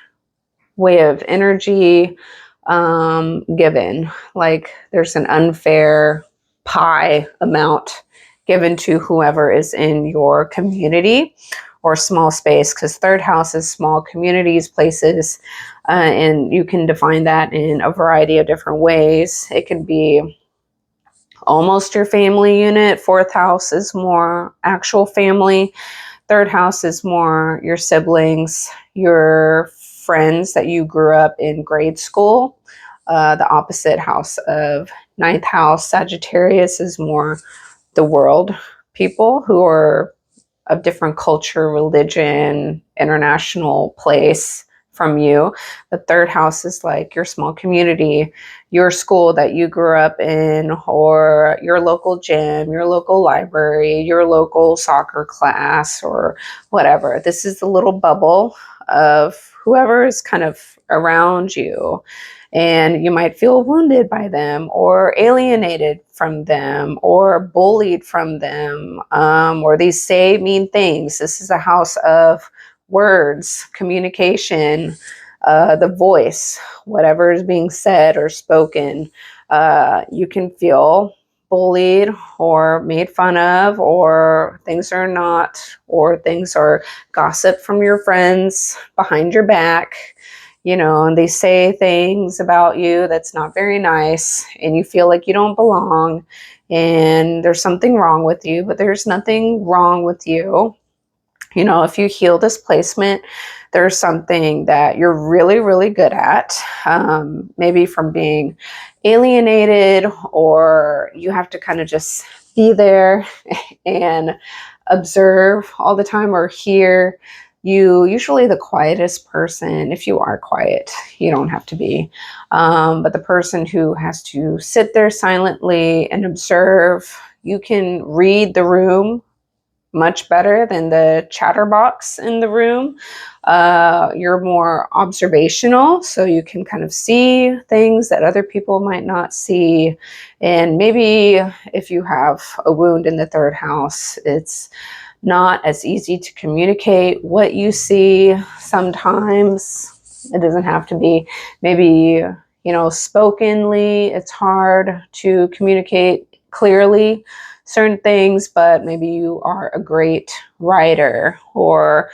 way of energy given. Like there's an unfair pie amount given to whoever is in your community or small space, because third house is small communities, places, and you can define that in a variety of different ways. It can be almost your family unit. Fourth house is more actual family. Third house is more your siblings, your friends that you grew up in grade school. The opposite house of ninth house, Sagittarius, is more the world people who are of different culture, religion, international place from you. The third house is like your small community, your school that you grew up in, or your local gym, your local library, your local soccer class, or whatever. This is the little bubble of whoever is kind of around you. And you might feel wounded by them, or alienated from them, or bullied from them, or they say mean things. This is a house of words, communication, the voice, whatever is being said or spoken. You can feel bullied or made fun of, or things are gossip from your friends behind your back. And they say things about you that's not very nice, and you feel like you don't belong, and there's something wrong with you, but there's nothing wrong with you. If you heal displacement, there's something that you're really, really good at, maybe from being alienated, or you have to kind of just be there and observe all the time, or hear. You usually the quietest person, if you are quiet, you don't have to be, but the person who has to sit there silently and observe. You can read the room much better than the chatterbox in the room. You're more observational, so you can kind of see things that other people might not see. And maybe if you have a wound in the third house, it's not as easy to communicate what you see. Sometimes it doesn't have to be, maybe, spokenly, it's hard to communicate clearly certain things, but maybe you are a great writer, or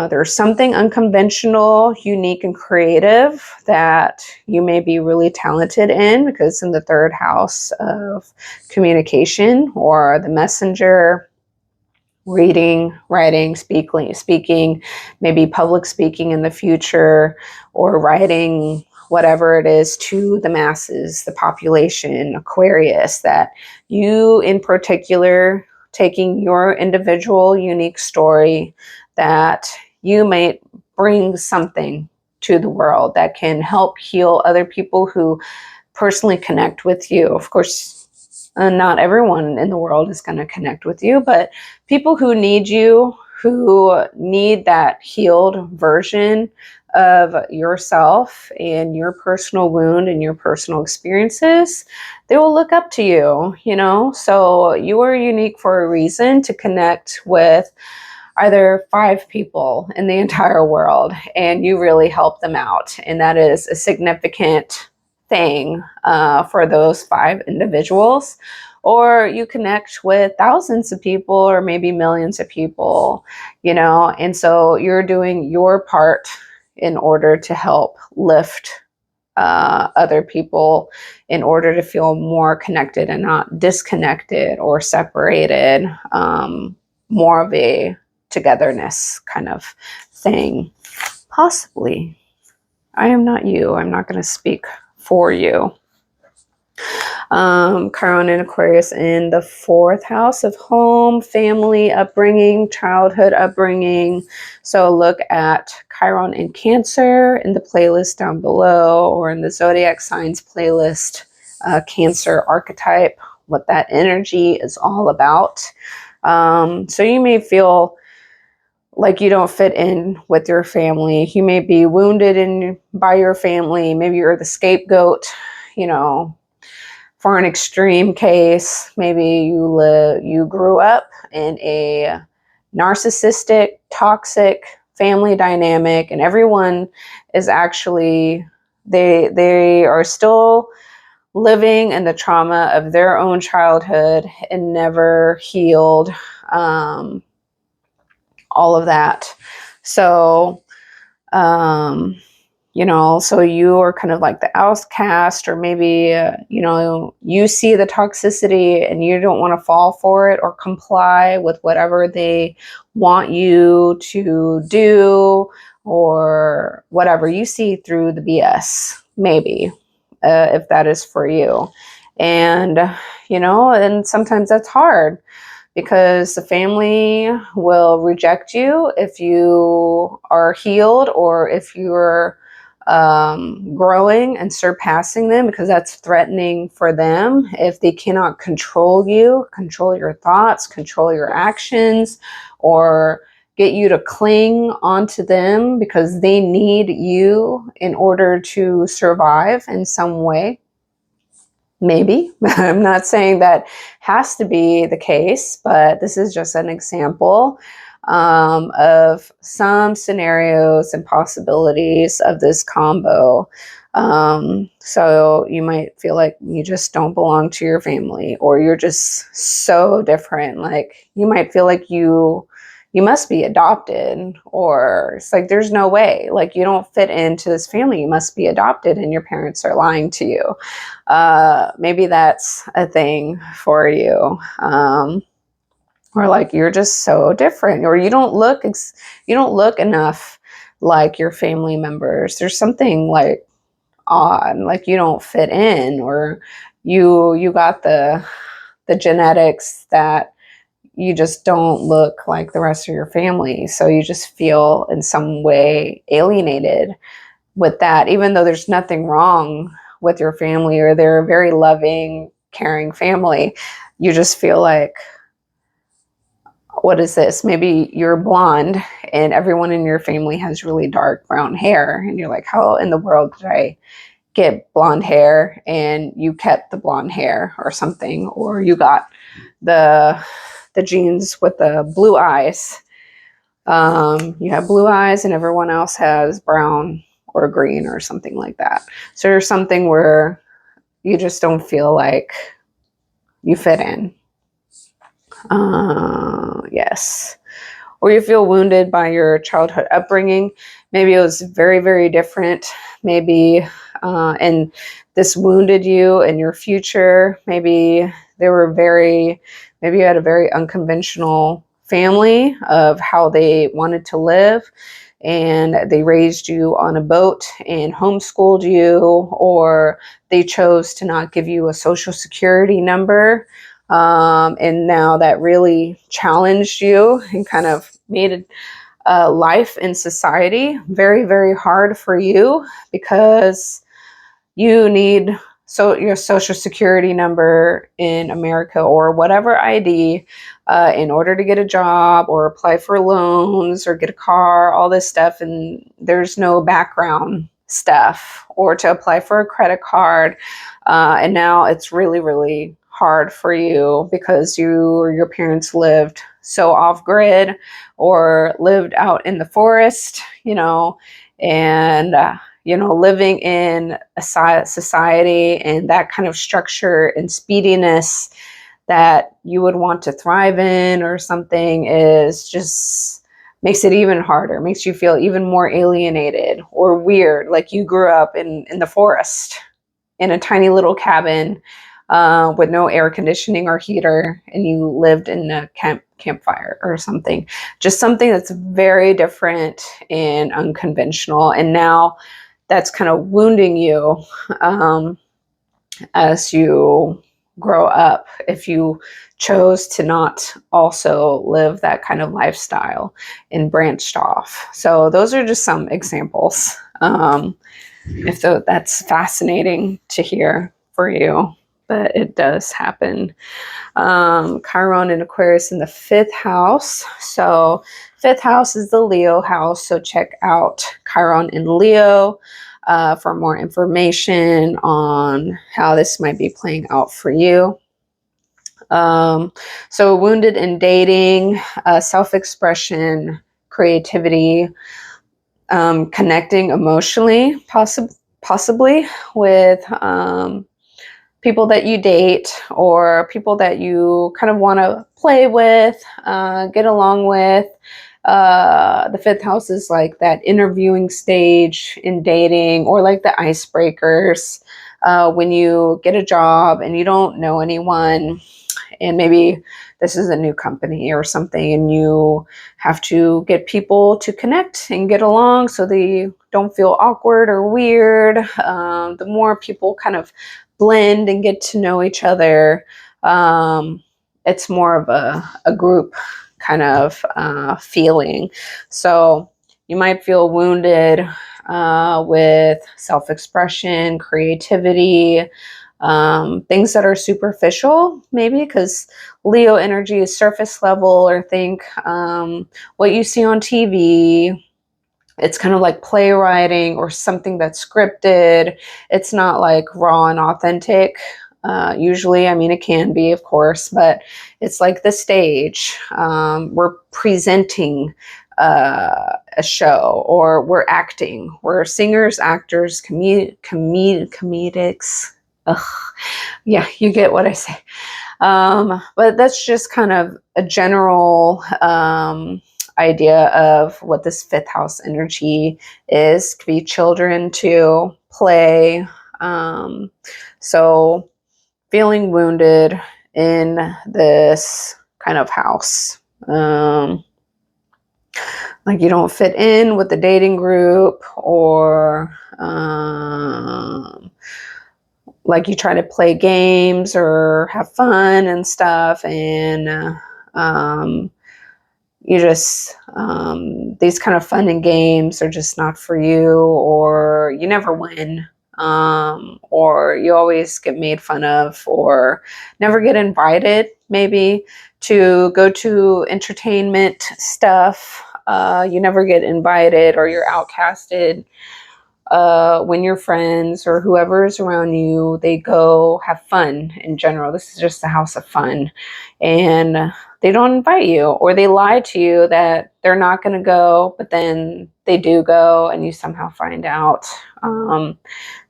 there's something unconventional, unique, and creative that you may be really talented in, because in the third house of communication, or the messenger, reading, writing, speaking, maybe public speaking in the future, or writing whatever it is to the masses, the population, Aquarius, that you in particular, taking your individual unique story, that you might bring something to the world that can help heal other people who personally connect with you. Of course, not everyone in the world is going to connect with you, but people who need you, who need that healed version, of yourself and your personal wound and your personal experiences, they will look up to you, you know? So you are unique for a reason to connect with either 5 people in the entire world, and you really help them out. And that is a significant thing for those 5 individuals. Or you connect with thousands of people or maybe millions of people, you know, and so you're doing your part in order to help lift other people in order to feel more connected and not disconnected or separated, more of a togetherness kind of thing. Possibly. I am not you. I'm not going to speak for you. Chiron and Aquarius in the 4th house of home, family, upbringing, childhood upbringing. So look at Chiron in Cancer in the playlist down below, or in the zodiac signs playlist, Cancer archetype, what that energy is all about. So you may feel like you don't fit in with your family. You may be wounded by your family. Maybe you're the scapegoat, you know. For an extreme case, maybe you grew up in a narcissistic, toxic family dynamic, and everyone is actually, they are still living in the trauma of their own childhood and never healed, all of that. So, you know, so you are kind of like the outcast, or maybe, you know, you see the toxicity and you don't want to fall for it or comply with whatever they want you to do, or whatever. You see through the BS, maybe, if that is for you. And, you know, and sometimes that's hard, because the family will reject you if you are healed, or if you're growing and surpassing them, because that's threatening for them. If they cannot control you, control your thoughts, control your actions, or get you to cling onto them because they need you in order to survive in some way. Maybe. I'm not saying that has to be the case, but this is just an example of some scenarios and possibilities of this combo. So you might feel like you just don't belong to your family, or you're just so different. Like you might feel like you must be adopted, or it's like there's no way, like you don't fit into this family, you must be adopted, and your parents are lying to you. Maybe that's a thing for you. Or like you're just so different, or you don't look enough like your family members. There's something like odd, like you don't fit in, or you got the genetics that you just don't look like the rest of your family. So you just feel in some way alienated with that, even though there's nothing wrong with your family, or they're a very loving, caring family. You just feel like, what is this? Maybe you're blonde and everyone in your family has really dark brown hair, and you're like, how in the world did I get blonde hair? And you kept the blonde hair or something, or you got the genes with the blue eyes. You have blue eyes and everyone else has brown or green or something like that. So there's something where you just don't feel like you fit in. Yes. Or you feel wounded by your childhood upbringing. Maybe it was very, very different. Maybe, and this wounded you in your future. Maybe maybe you had a very unconventional family of how they wanted to live, and they raised you on a boat and homeschooled you, or they chose to not give you a social security number. And now that really challenged you and kind of made life in society very, very hard for you, because you need so your social security number in America or whatever ID in order to get a job or apply for loans or get a car, all this stuff, and there's no background stuff, or to apply for a credit card. And now it's really, really hard for you because you or your parents lived so off grid or lived out in the forest, and living in a society and that kind of structure and speediness that you would want to thrive in or something is just makes it even harder, makes you feel even more alienated or weird, like you grew up in the forest in a tiny little cabin with no air conditioning or heater, and you lived in a campfire or something. Just something that's very different and unconventional. And now that's kind of wounding you as you grow up if you chose to not also live that kind of lifestyle and branched off. So those are just some examples. If that's fascinating to hear for you, but it does happen. Chiron in Aquarius in the 5th house. So 5th house is the Leo house. So check out Chiron in Leo for more information on how this might be playing out for you. So wounded in dating, self-expression, creativity, connecting emotionally, possibly with people that you date or people that you kind of want to play with, get along with. The 5th house is like that interviewing stage in dating, or like the icebreakers when you get a job and you don't know anyone, and maybe this is a new company or something, and you have to get people to connect and get along so they don't feel awkward or weird. The more people kind of blend and get to know each other, it's more of a group kind of feeling. So you might feel wounded with self-expression, creativity, things that are superficial, maybe because Leo energy is surface level, or think what you see on TV. It's kind of like playwriting or something that's scripted. It's not like raw and authentic. Usually, I mean, it can be, of course, but it's like the stage. We're presenting a show, or we're acting. We're singers, actors, comedics. Ugh. Yeah, you get what I say. But that's just kind of a general idea of what this 5th house energy is. Could be children too, play. So feeling wounded in this kind of house. Like you don't fit in with the dating group, or like you try to play games or have fun and stuff, and you just these kind of fun and games are just not for you, or you never win, or you always get made fun of, or never get invited maybe to go to entertainment stuff. You never get invited, or you're outcasted when your friends or whoever's around you, they go have fun in general. This is just a house of fun, and they don't invite you, or they lie to you that they're not going to go, but then they do go and you somehow find out.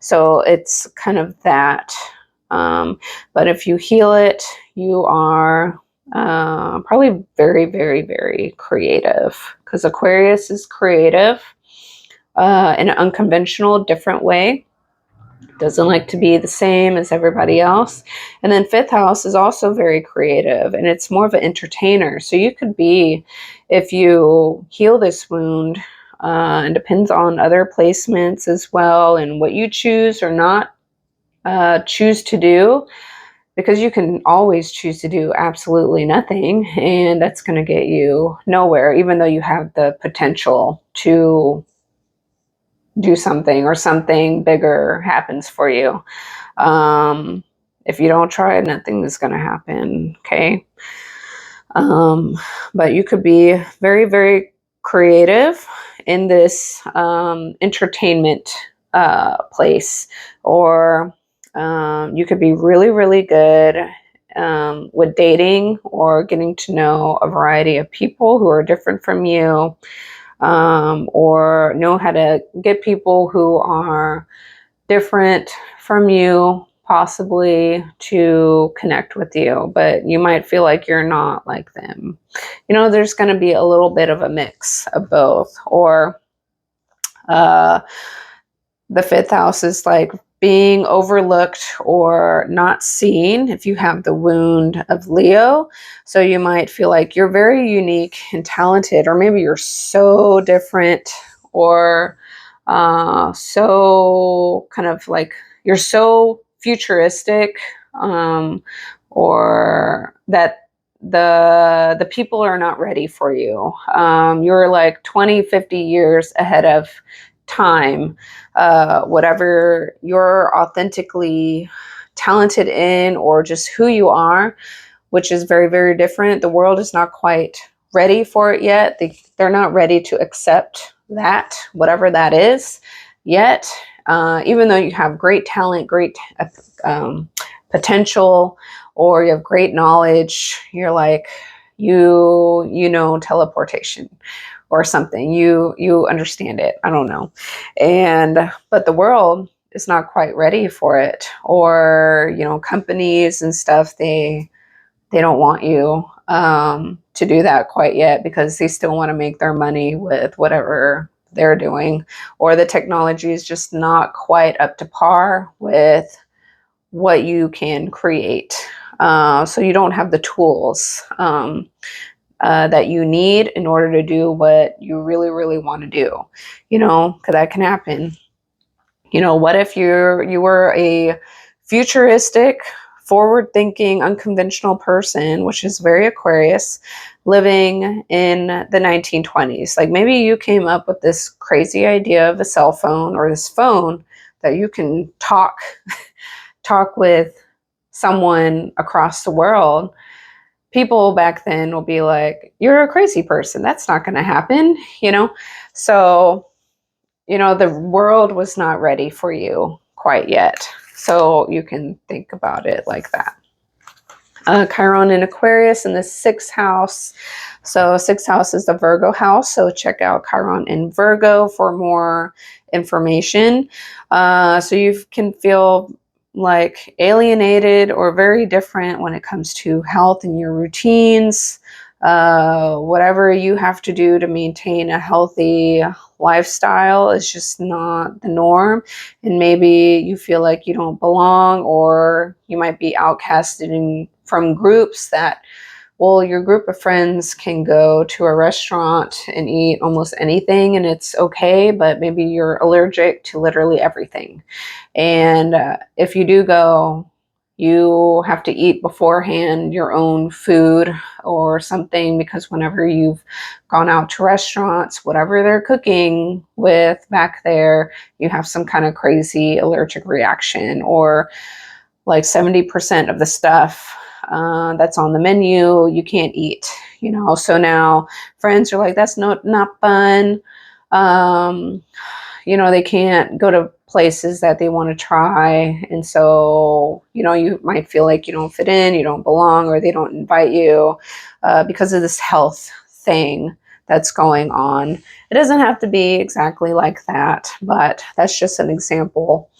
So it's kind of that. But if you heal it, you are probably very, very, very creative, because Aquarius is creative in an unconventional, different way. Doesn't like to be the same as everybody else. And then 5th house is also very creative, and it's more of an entertainer. So you could be, if you heal this wound, and depends on other placements as well, and what you choose or not choose to do, because you can always choose to do absolutely nothing, and that's going to get you nowhere, even though you have the potential to do something, or something bigger happens for you. If you don't try, nothing is going to happen. Okay. But you could be very, very creative in this entertainment place, or you could be really, really good with dating or getting to know a variety of people who are different from you, or know how to get people who are different from you possibly to connect with you, but you might feel like you're not like them. You know, there's going to be a little bit of a mix of both. Or uh, the fifth house is like being overlooked or not seen if you have the wound of Leo. So you might feel like you're very unique and talented, or maybe you're so different, or so kind of like you're so futuristic, or that the people are not ready for you. You're like 20, 50 years ahead of time. Whatever you're authentically talented in, or just who you are, which is very, very different. The world is not quite ready for it yet. They're not ready to accept that, whatever that is, yet. Even though you have great talent, great potential, or you have great knowledge, you're like, you know teleportation or something. You understand it. I don't know. But the world is not quite ready for it. Or, you know, companies and stuff, they don't want you to do that quite yet, because they still want to make their money with whatever they're doing, or the technology is just not quite up to par with what you can create. So you don't have the tools that you need in order to do what you really, really want to do. You know, because that can happen. You know, what if you were a futuristic, forward-thinking, unconventional person, which is very Aquarius, living in the 1920s? Like, maybe you came up with this crazy idea of a cell phone, or this phone that you can talk with someone across the world. People back then will be like, you're a crazy person. That's not going to happen, you know? So, you know, the world was not ready for you quite yet. So you can think about it like that. Chiron in Aquarius in the sixth house. So sixth house is the Virgo house. So check out Chiron in Virgo for more information. So you can feel like alienated or very different when it comes to health and your routines. Whatever you have to do to maintain a healthy lifestyle is just not the norm. And maybe you feel like you don't belong, or you might be outcasted from groups that, well, your group of friends can go to a restaurant and eat almost anything and it's okay, but maybe you're allergic to literally everything. And if you do go, you have to eat beforehand your own food or something, because whenever you've gone out to restaurants, whatever they're cooking with back there, you have some kind of crazy allergic reaction, or like 70% of the stuff that's on the menu you can't eat, you know. So now friends are like, that's not fun. You know, they can't go to places that they want to try. And so, you know, you might feel like you don't fit in, you don't belong, or they don't invite you because of this health thing that's going on. It doesn't have to be exactly like that, but that's just an example.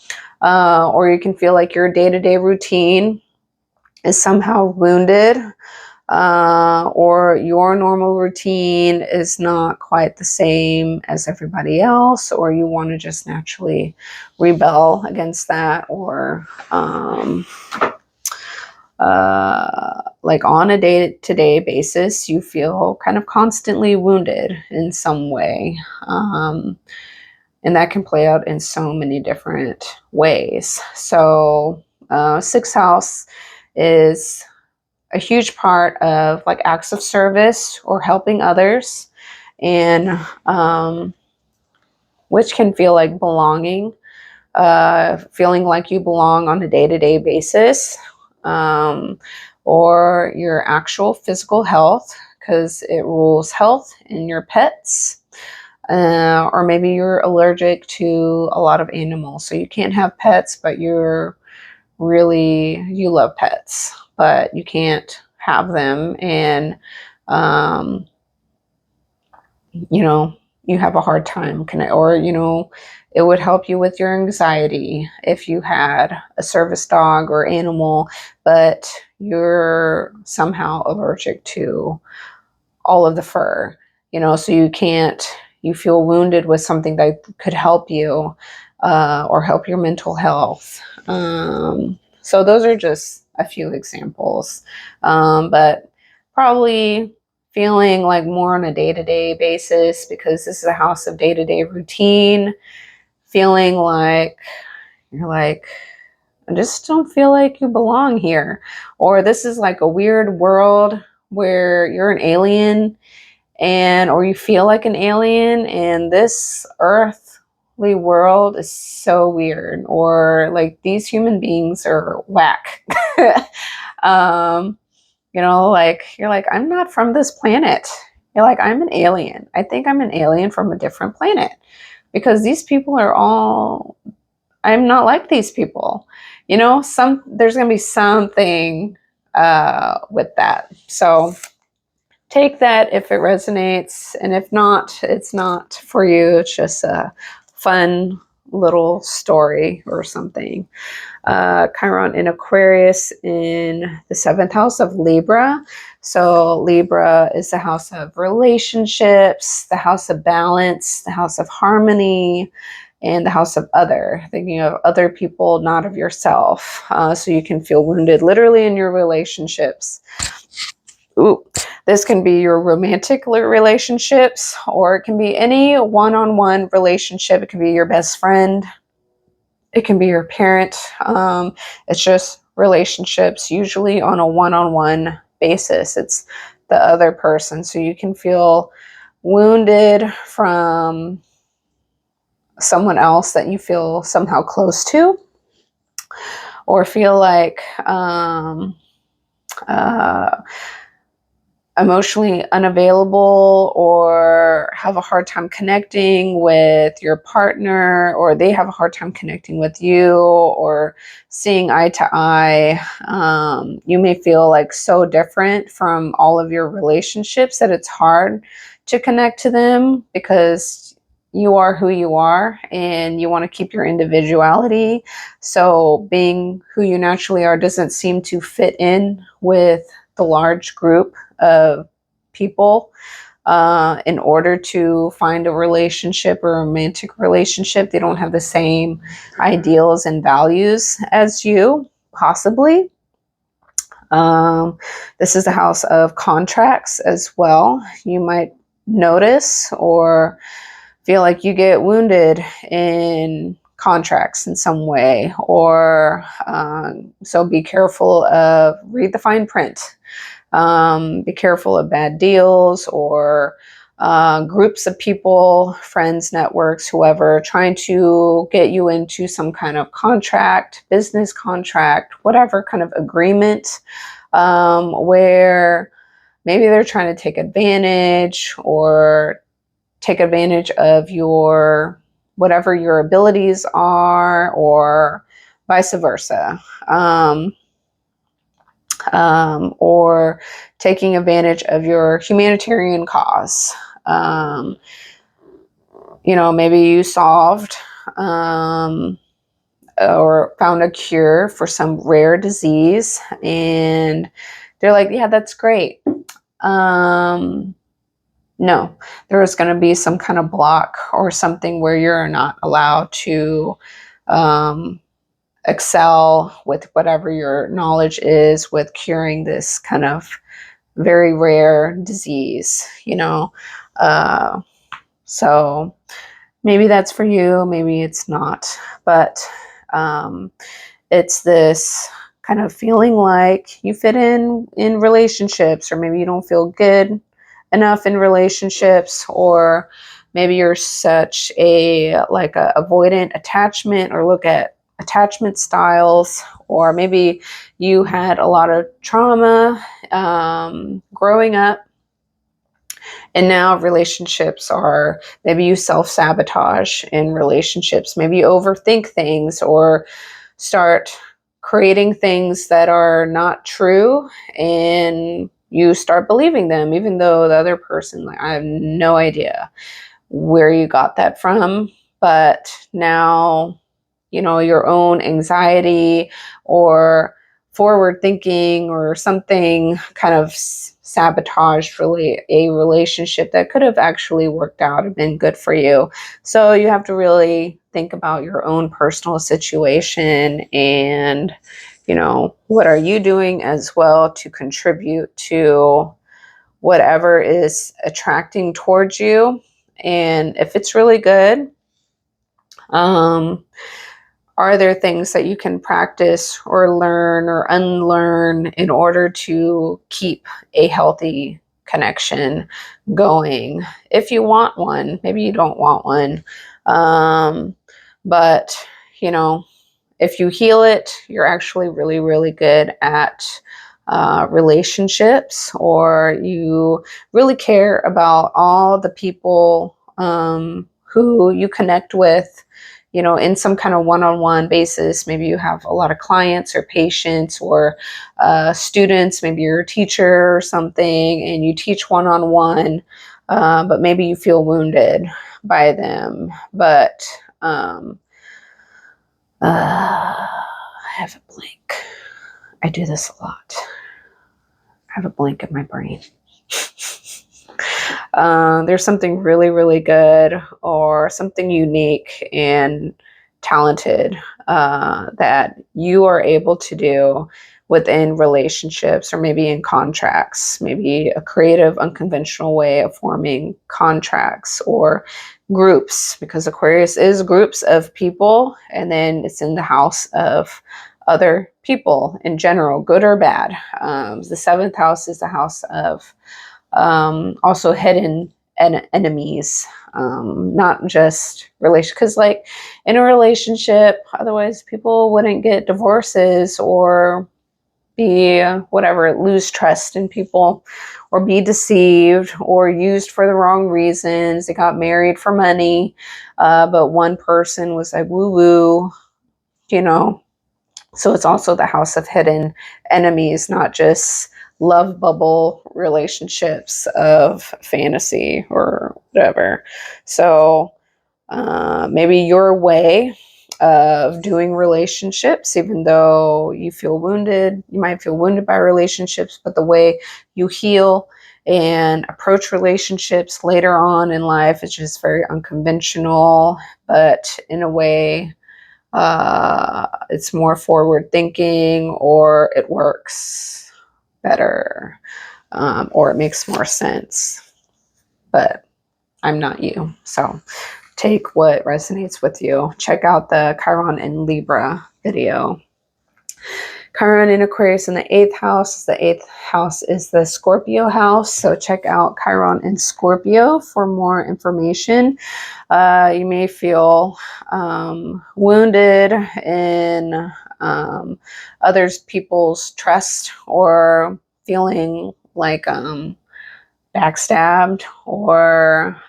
Or you can feel like your day-to-day routine is somehow wounded, or your normal routine is not quite the same as everybody else, or you want to just naturally rebel against that, or like on a day-to-day basis, you feel kind of constantly wounded in some way. And that can play out in so many different ways. So sixth house is a huge part of like acts of service or helping others. And which can feel like belonging, feeling like you belong on a day-to-day basis, or your actual physical health, because it rules health in your pets. Or maybe you're allergic to a lot of animals, so you can't have pets, but you love pets, but you can't have them, and you have a hard time or it would help you with your anxiety if you had a service dog or animal, but you're somehow allergic to all of the fur, so you feel wounded with something that could help you, or help your mental health. So those are just a few examples, but probably feeling like more on a day-to-day basis, because this is a house of day-to-day routine, feeling like you're like, I just don't feel like you belong here, or this is like a weird world where you're an alien, or you feel like an alien, and this earthly world is so weird, or like these human beings are whack. Like you're like, I'm not from this planet. You're like, I'm an alien. I think I'm an alien from a different planet, because these people I'm not like these people. There's going to be something with that. So take that if it resonates, and if not, it's not for you. It's just a fun little story or something. Chiron in Aquarius in the 7th house of Libra. So Libra is the house of relationships, the house of balance, the house of harmony, and the house of other, thinking of other people, not of yourself. So you can feel wounded literally in your relationships. Ooh, this can be your romantic relationships, or it can be any one-on-one relationship. It can be your best friend. It can be your parent. It's just relationships, usually on a one-on-one basis. It's the other person. So you can feel wounded from someone else that you feel somehow close to, or feel like emotionally unavailable, or have a hard time connecting with your partner, or they have a hard time connecting with you, or seeing eye to eye. You may feel like so different from all of your relationships that it's hard to connect to them, because you are who you are and you want to keep your individuality. So being who you naturally are doesn't seem to fit in with the large group of people. In order to find a relationship or a romantic relationship, they don't have the same ideals and values as you, possibly. This is the house of contracts as well. You might notice or feel like you get wounded in contracts in some way, or so be careful of, read the fine print. Be careful of bad deals, or groups of people, friends, networks, whoever, trying to get you into some kind of contract, business contract, whatever kind of agreement, where maybe they're trying to take advantage, or take advantage of your, whatever your abilities are, or vice versa. Or taking advantage of your humanitarian cause. Maybe you solved or found a cure for some rare disease, and they're like, yeah, that's great. No, there is going to be some kind of block or something where you're not allowed to excel with whatever your knowledge is with curing this kind of very rare disease, so maybe that's for you, maybe it's not, but it's this kind of feeling like you fit in relationships, or maybe you don't feel good enough in relationships, or maybe you're such a avoidant attachment, or look at attachment styles, or maybe you had a lot of trauma growing up, and now relationships are, maybe you self-sabotage in relationships, maybe you overthink things or start creating things that are not true, and you start believing them, even though the other person, like, I have no idea where you got that from, but now, you know, your own anxiety or forward thinking or something kind of sabotaged really a relationship that could have actually worked out and been good for you. So you have to really think about your own personal situation, and, you know, what are you doing as well to contribute to whatever is attracting towards you. And if it's really good, are there things that you can practice or learn or unlearn in order to keep a healthy connection going? If you want one, maybe you don't want one. But, you know, if you heal it, you're actually really, really good at relationships, or you really care about all the people who you connect with, you know, in some kind of one-on-one basis. Maybe you have a lot of clients or patients or students, maybe you're a teacher or something, and you teach one-on-one, but maybe you feel wounded by them. But I have a blank. I do this a lot. I have a blank in my brain. There's something really, really good or something unique and talented that you are able to do within relationships, or maybe in contracts, maybe a creative, unconventional way of forming contracts or groups, because Aquarius is groups of people, and then it's in the house of other people in general, good or bad. The seventh house is the house of also hidden enemies, not just relation, because like in a relationship, otherwise people wouldn't get divorces or be whatever, lose trust in people, or be deceived or used for the wrong reasons. They got married for money, but one person was like woo woo, you know. So it's also the house of hidden enemies, not just love bubble relationships of fantasy or whatever. So maybe your way of doing relationships, even though you feel wounded, you might feel wounded by relationships, but the way you heal and approach relationships later on in life is just very unconventional, but in a way it's more forward thinking, or it works better, or it makes more sense. But I'm not you, so take what resonates with you. Check out the Chiron in Libra video. Chiron in Aquarius in the 8th house. The 8th house is the Scorpio house. So check out Chiron in Scorpio for more information. You may feel wounded in others people's trust, or feeling like backstabbed, or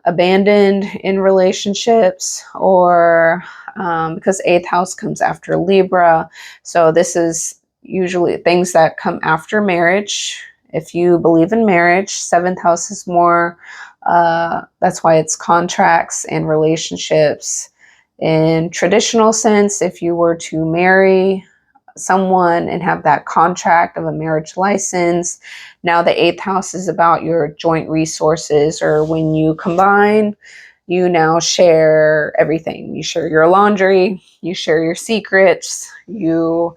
abandoned in relationships, or because 8th house comes after Libra. So this is usually things that come after marriage. If you believe in marriage, 7th house is more, that's why it's contracts and relationships. In traditional sense, if you were to marry someone and have that contract of a marriage license, now the 8th house is about your joint resources, or when you combine, you now share everything. You share your laundry, you share your secrets, you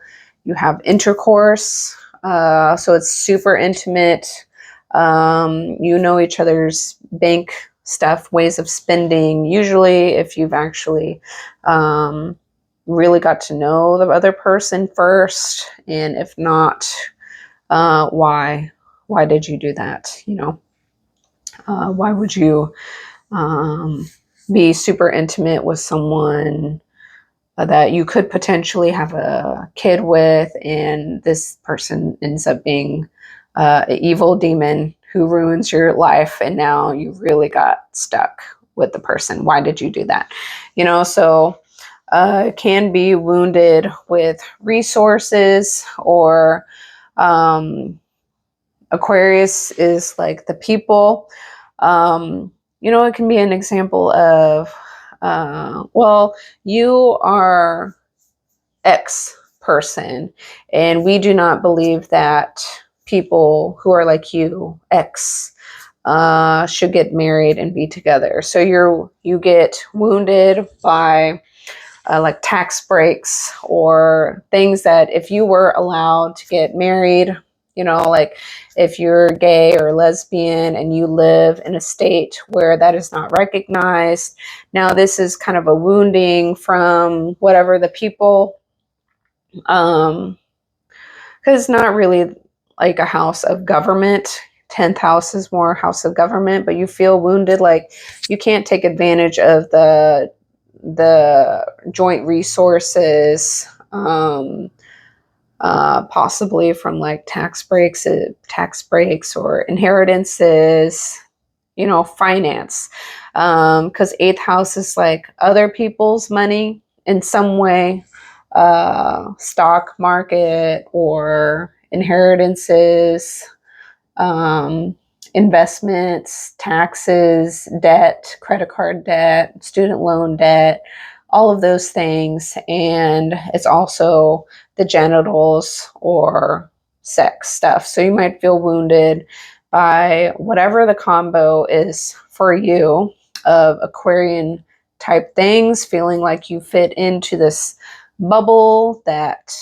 have intercourse. So it's super intimate. You know each other's bank stuff, ways of spending. Usually, if you've actually really got to know the other person first, and if not, why why did you do that? You know, why would you be super intimate with someone that you could potentially have a kid with, and this person ends up being an evil demon who ruins your life, and now you really got stuck with the person. Why did you do that? You know, so can be wounded with resources, or Aquarius is like the people. You know, it can be an example of, well, you are X person, and we do not believe that people who are like you, X, should get married and be together. So you get wounded by like tax breaks or things that if you were allowed to get married, you know, like if you're gay or lesbian and you live in a state where that is not recognized, now this is kind of a wounding from whatever the people, because it's not really like a house of government. 10th house is more house of government, but you feel wounded, like you can't take advantage of the joint resources, possibly from like tax breaks or inheritances, you know, finance, because 8th house is like other people's money in some way, stock market or inheritances, investments, taxes, debt, credit card debt, student loan debt, all of those things. And it's also the genitals or sex stuff. So you might feel wounded by whatever the combo is for you of Aquarian type things, feeling like you fit into this bubble, that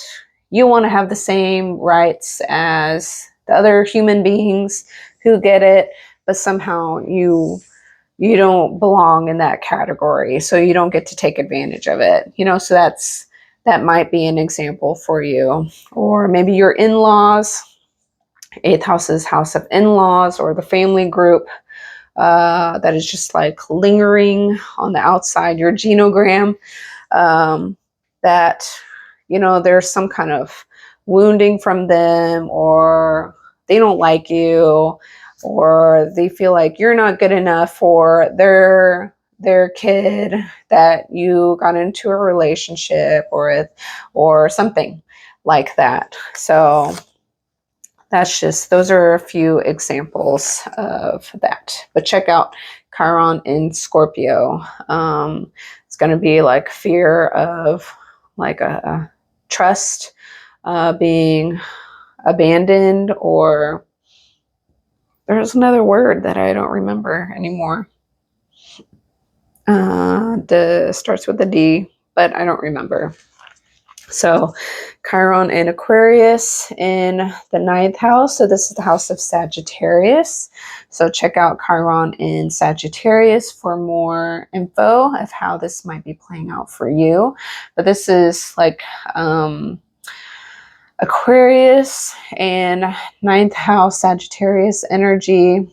you want to have the same rights as the other human beings who get it, but somehow you don't belong in that category, so you don't get to take advantage of it. You know, so that might be an example for you. Or maybe your in-laws, 8th house is house of in-laws, or the family group that is just like lingering on the outside, your genogram, that, you know, there's some kind of wounding from them, or they don't like you, or they feel like you're not good enough for their kid that you got into a relationship with, or something like that. So those are a few examples of that. But check out Chiron in Scorpio. It's going to be like fear of like a trust being abandoned, or there's another word that I don't remember anymore. Starts with a D, but I don't remember. So Chiron in Aquarius in the 9th house. So this is the house of Sagittarius. So check out Chiron in Sagittarius for more info of how this might be playing out for you. But this is like Aquarius and 9th house Sagittarius energy.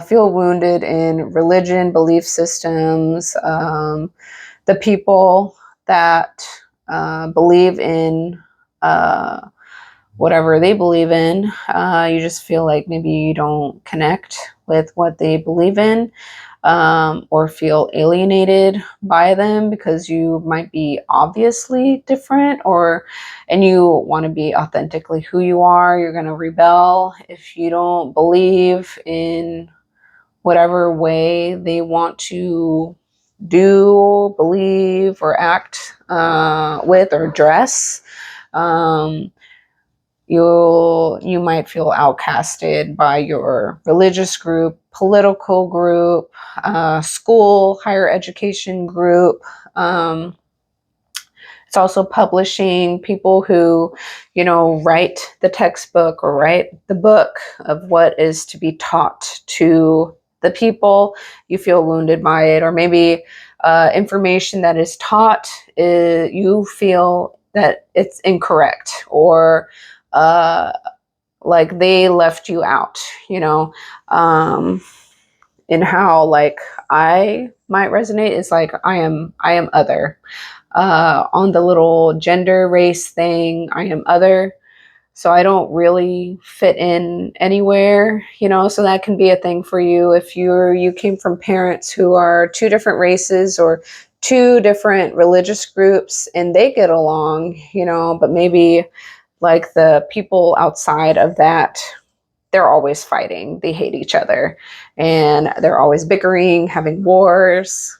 Feel wounded in religion, belief systems, the people that believe in whatever they believe in. You just feel like maybe you don't connect with what they believe in, or feel alienated by them because you might be obviously different, and you want to be authentically who you are. You're going to rebel if you don't believe in whatever way they want to do, believe, or act with, or dress. You might feel outcasted by your religious group, political group, school, higher education group. It's also publishing, people who, you know, write the textbook or write the book of what is to be taught to the people. You feel wounded by it, or maybe information that is taught, you feel that it's incorrect, or like they left you out, you know. And how like I might resonate is like I am other. On the little gender race thing, I am other. So I don't really fit in anywhere, you know. So that can be a thing for you if you came from parents who are two different races or two different religious groups and they get along, you know, but maybe like the people outside of that, they're always fighting. They hate each other and they're always bickering, having wars,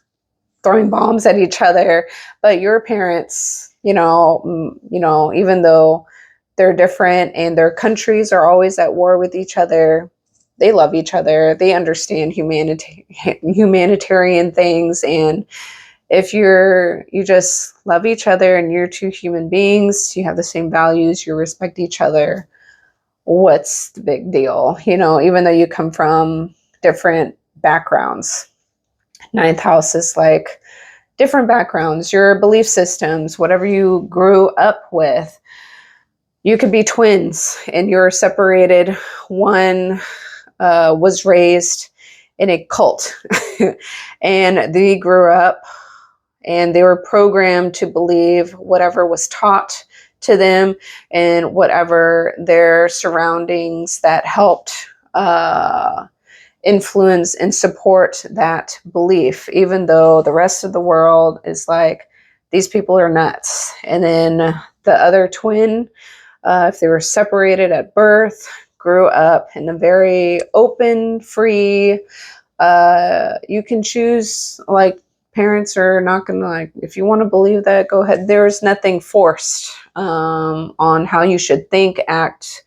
throwing bombs at each other. But your parents, you know, even though they're different and their countries are always at war with each other, they love each other. They understand humanitarian things. And if you just love each other and you're two human beings, you have the same values, you respect each other, what's the big deal? You know, even though you come from different backgrounds. Ninth house is like different backgrounds, your belief systems, whatever you grew up with. You could be twins and you're separated. One was raised in a cult and they grew up and they were programmed to believe whatever was taught to them and whatever their surroundings that helped influence and support that belief, even though the rest of the world is like, these people are nuts. And then the other twin, if they were separated at birth, grew up in a very open, free, you can choose, like, parents are not going to, like, if you want to believe that, go ahead. There's nothing forced on how you should think, act,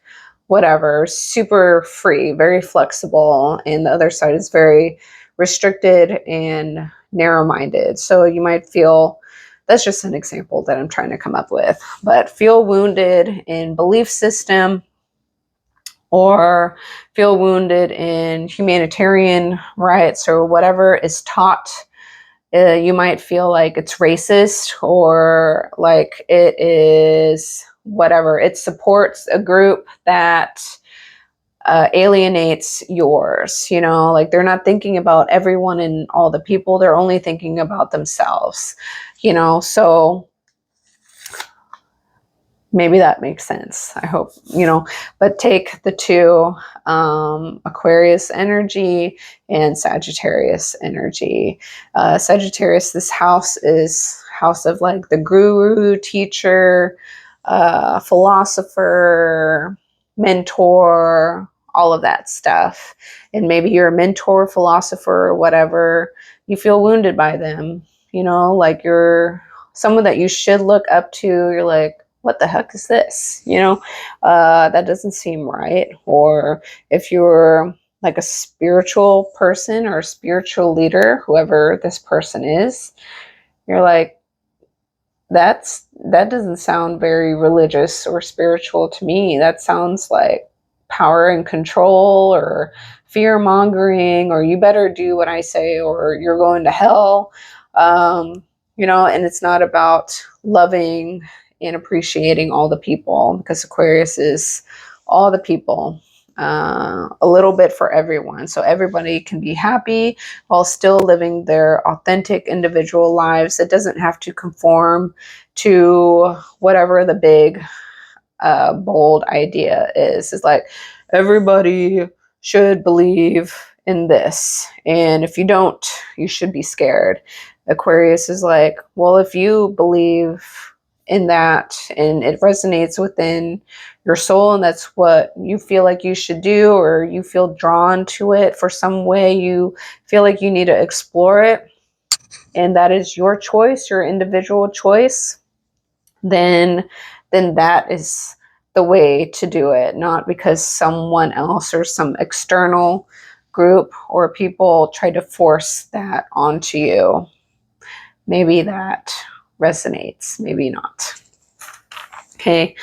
whatever. Super free, very flexible. And the other side is very restricted and narrow-minded. So you might feel, that's just an example that I'm trying to come up with, but feel wounded in belief system or feel wounded in humanitarian rights or whatever is taught. You might feel like it's racist or like it is whatever. It supports a group that alienates yours, you know, like they're not thinking about everyone and all the people. They're only thinking about themselves, you know, so maybe that makes sense. I hope, you know, but take the two, Aquarius energy and Sagittarius energy. Sagittarius, this house is house of like the guru, teacher, philosopher, mentor, all of that stuff. And maybe you're a mentor, philosopher, or whatever. You feel wounded by them, you know, like you're someone that you should look up to. You're like, what the heck is this? You know, that doesn't seem right. Or if you're like a spiritual person or a spiritual leader, whoever this person is, you're like, that doesn't sound very religious or spiritual to me. That sounds like power and control or fear mongering, or you better do what I say or you're going to hell. You know, and it's not about loving and appreciating all the people, because Aquarius is all the people, a little bit for everyone. So everybody can be happy while still living their authentic individual lives. It doesn't have to conform to whatever the big, bold idea is. It's like everybody should believe in this. And if you don't, you should be scared. Aquarius is like, well, if you believe in that and it resonates within your soul and that's what you feel like you should do, or you feel drawn to it for some way, you feel like you need to explore it, and that is your choice, your individual choice, then that is the way to do it, not because someone else or some external group or people try to force that onto you. Maybe that resonates, maybe not. Okay,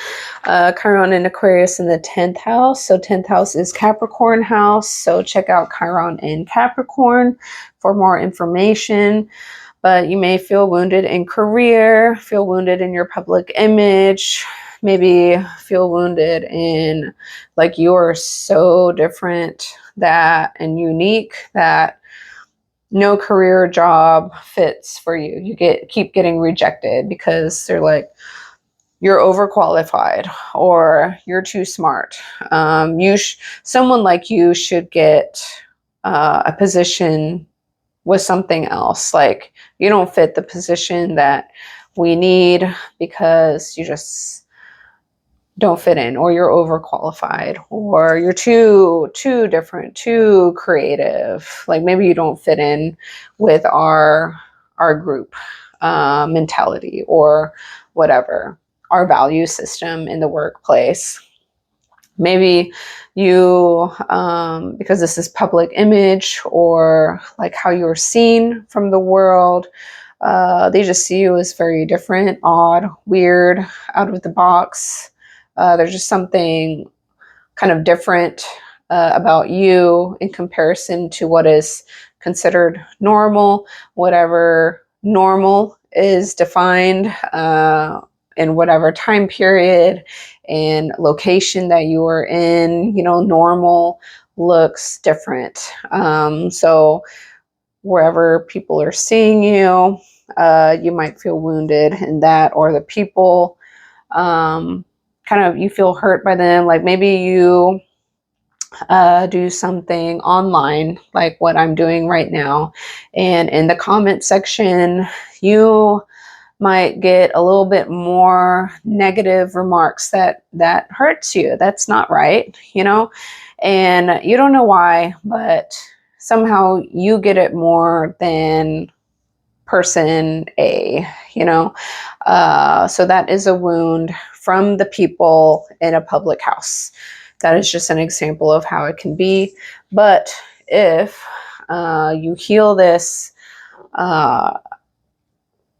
Chiron in Aquarius in the 10th house. So 10th house is Capricorn house. So check out Chiron in Capricorn for more information. But you may feel wounded in career, feel wounded in your public image. maybe feel wounded in like you are so different that and unique that no career job fits for you. You keep getting rejected because they're like, you're overqualified or you're too smart. Someone like you should get a position with something else. Like you don't fit the position that we need because you just don't fit in, or you're overqualified, or you're too different, too creative. Like maybe you don't fit in with our group mentality or whatever, our value system in the workplace. Maybe you, because this is public image or like how you're seen from the world, they just see you as very different, odd, weird, out of the box. There's just something kind of different about you in comparison to what is considered normal, whatever normal is defined in whatever time period and location that you are in. You know, normal looks different. So wherever people are seeing you, you might feel wounded in that, or the people kind of, you feel hurt by them. Like maybe you do something online like what I'm doing right now, and in the comment section you might get a little bit more negative remarks that hurts you. That's not right, you know, and you don't know why, but somehow you get it more than person A, you know. So that is a wound from the people in a public house. That is just an example of how it can be. But if you heal this,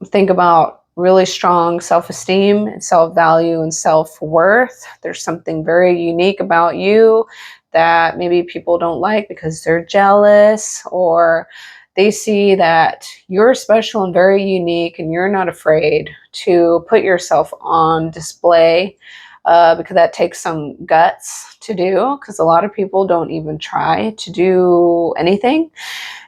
think about really strong self-esteem and self-value and self-worth. There's something very unique about you that maybe people don't like because they're jealous, or they see that you're special and very unique and you're not afraid to put yourself on display, because that takes some guts to do, because a lot of people don't even try to do anything.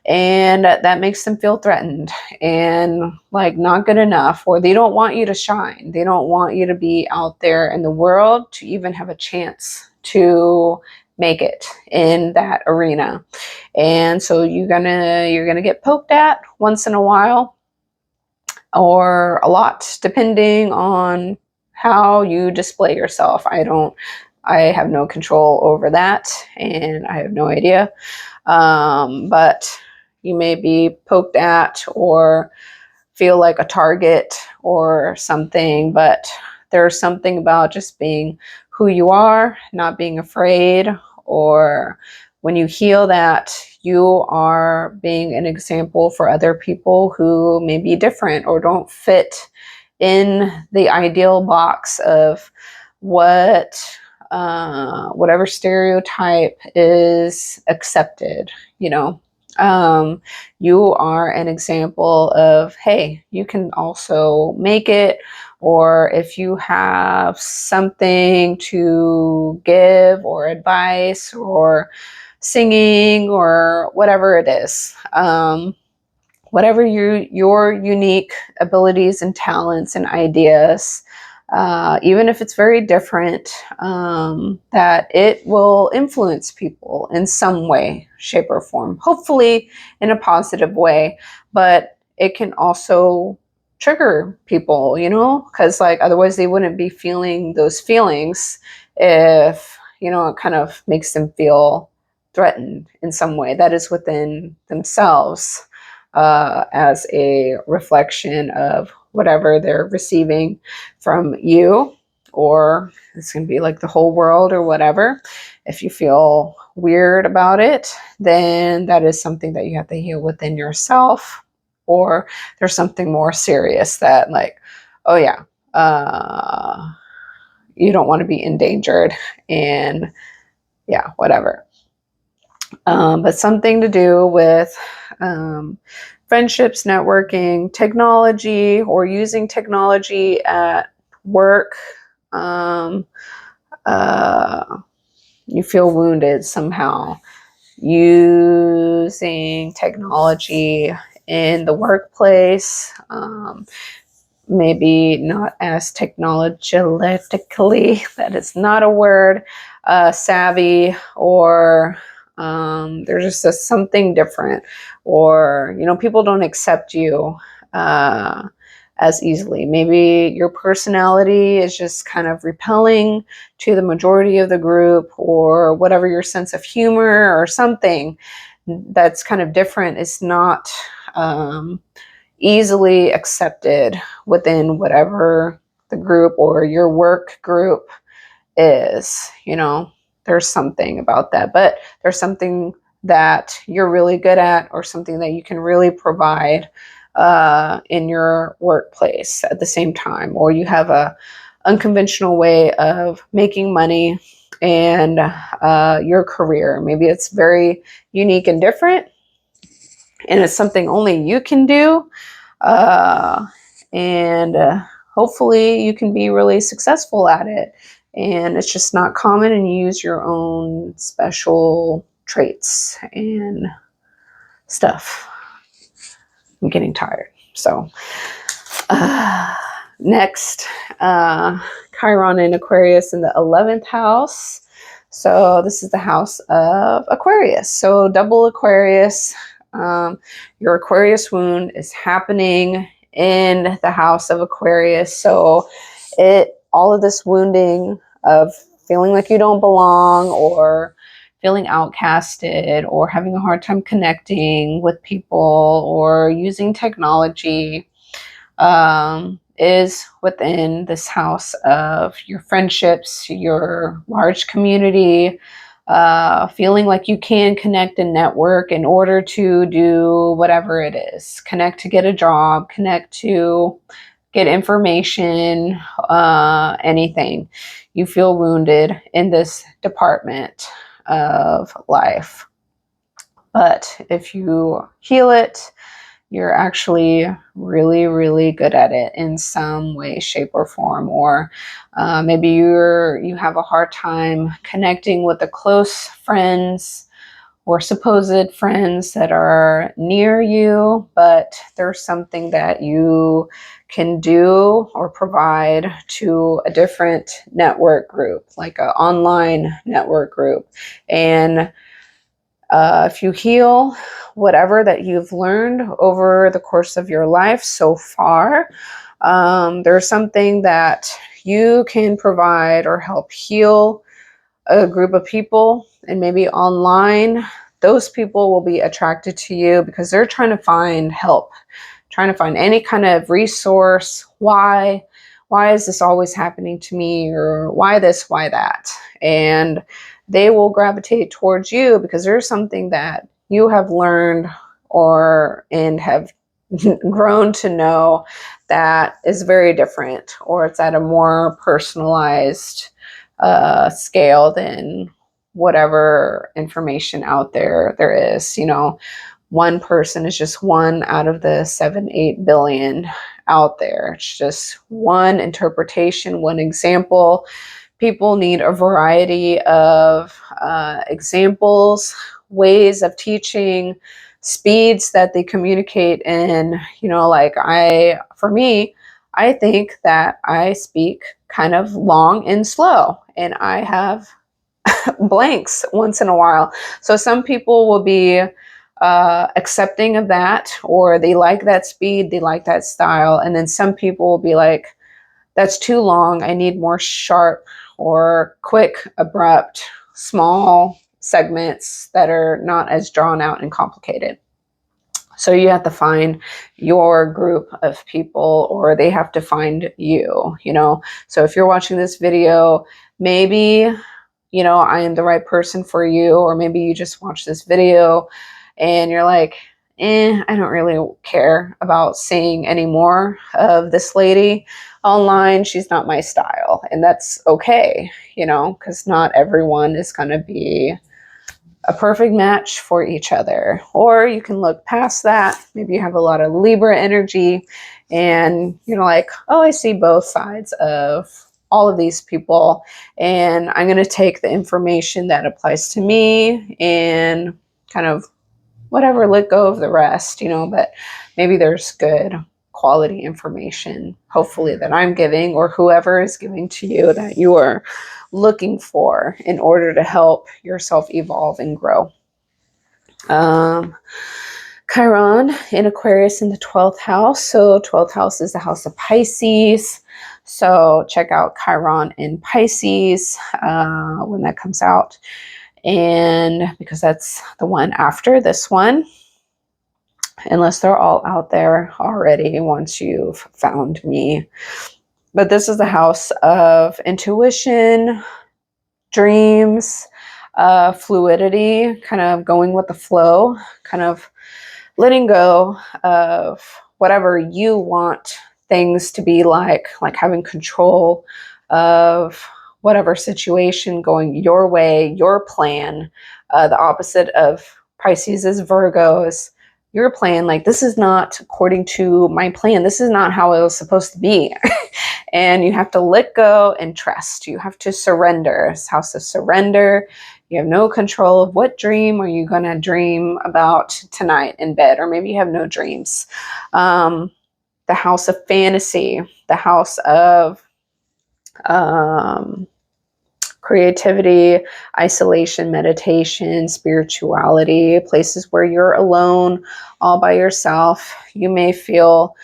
And that makes them feel threatened and like not good enough, or they don't want you to shine. They don't want you to be out there in the world to even have a chance to make it in that arena. And so you're gonna get poked at once in a while, or a lot, depending on how you display yourself. I have no control over that, and I have no idea. But you may be poked at or feel like a target or something, but there's something about just being who you are, not being afraid, or when you heal that, you are being an example for other people who may be different or don't fit in the ideal box of whatever stereotype is accepted, you know. You are an example of, hey, you can also make it, or if you have something to give or advice or singing or whatever it is, whatever your unique abilities and talents and ideas, even if it's very different, that it will influence people in some way, shape, or form, hopefully in a positive way. But it can also trigger people, you know, because like otherwise they wouldn't be feeling those feelings if, you know, it kind of makes them feel threatened in some way that is within themselves, as a reflection of whatever they're receiving from you, or it's going to be like the whole world or whatever. If you feel weird about it, then that is something that you have to heal within yourself, or there's something more serious that like, oh yeah, you don't want to be endangered, and yeah, whatever. But something to do with friendships, networking, technology, or using technology at work, You feel wounded somehow using technology in the workplace, maybe not as technologically, that is not a word, savvy, or there's just something different, or, you know, people don't accept you as easily. Maybe your personality is just kind of repelling to the majority of the group, or whatever, your sense of humor or something that's kind of different is not easily accepted within whatever the group or your work group is. You know, there's something about that, but there's something that you're really good at, or something that you can really provide in your workplace at the same time, or you have a unconventional way of making money and your career. Maybe it's very unique and different, and it's something only you can do, and hopefully you can be really successful at it, and it's just not common, and you use your own special traits and stuff. I'm getting tired. So next, Chiron in Aquarius in the 11th house. So this is the house of Aquarius. So double Aquarius. Your Aquarius wound is happening in the house of Aquarius. So all of this wounding of feeling like you don't belong, or feeling outcasted, or having a hard time connecting with people, or using technology, is within this house of your friendships, your large community, feeling like you can connect and network in order to do whatever it is. Connect to get a job, connect to get information, anything. You feel wounded in this department of life. But if you heal it, you're actually really, really good at it in some way, shape, or form. Or maybe you have a hard time connecting with the close friends or supposed friends that are near you, but there's something that you can do or provide to a different network group, like an online network group. And if you heal whatever that you've learned over the course of your life so far, there's something that you can provide or help heal a group of people. And maybe online, those people will be attracted to you because they're trying to find help, trying to find any kind of resource. Why is this always happening to me? Or why this, why that? And they will gravitate towards you because there's something that you have learned and have grown to know that is very different, or it's at a more personalized scale than whatever information out there is. You know, one person is just one out of the 7-8 billion out there. It's just one interpretation, one example. People need a variety of examples, ways of teaching, speeds that they communicate in. You know, like for me, I think that I speak kind of long and slow, and I have blanks once in a while. So some people will be accepting of that, or they like that speed, they like that style. And then some people will be like, that's too long. I need more sharp or quick, abrupt, small segments that are not as drawn out and complicated. So you have to find your group of people, or they have to find you, you know. So if you're watching this video, maybe, you know, I am the right person for you, or maybe you just watch this video and you're like, I don't really care about seeing any more of this lady online. She's not my style. And that's okay, you know, because not everyone is going to be a perfect match for each other. Or you can look past that. Maybe you have a lot of Libra energy and you're like, oh, I see both sides of all of these people, and I'm going to take the information that applies to me and kind of whatever, let go of the rest, but maybe there's good quality information, hopefully, that I'm giving or whoever is giving to you that you are looking for in order to help yourself evolve and grow. Chiron in Aquarius in the 12th house. So 12th house is the house of Pisces. So check out Chiron in Pisces when that comes out. And because that's the one after this one, unless they're all out there already once you've found me. But this is the house of intuition, dreams, fluidity, kind of going with the flow, kind of letting go of whatever you want things to be like having control of whatever situation going your way, your plan. The opposite of Pisces is Virgos. Your plan, this is not according to my plan. This is not how it was supposed to be. And you have to let go and trust. You have to surrender. It's house of surrender. You have no control of what dream are you going to dream about tonight in bed, or maybe you have no dreams. The house of fantasy, the house of creativity, isolation, meditation, spirituality, places where you're alone, all by yourself. You may feel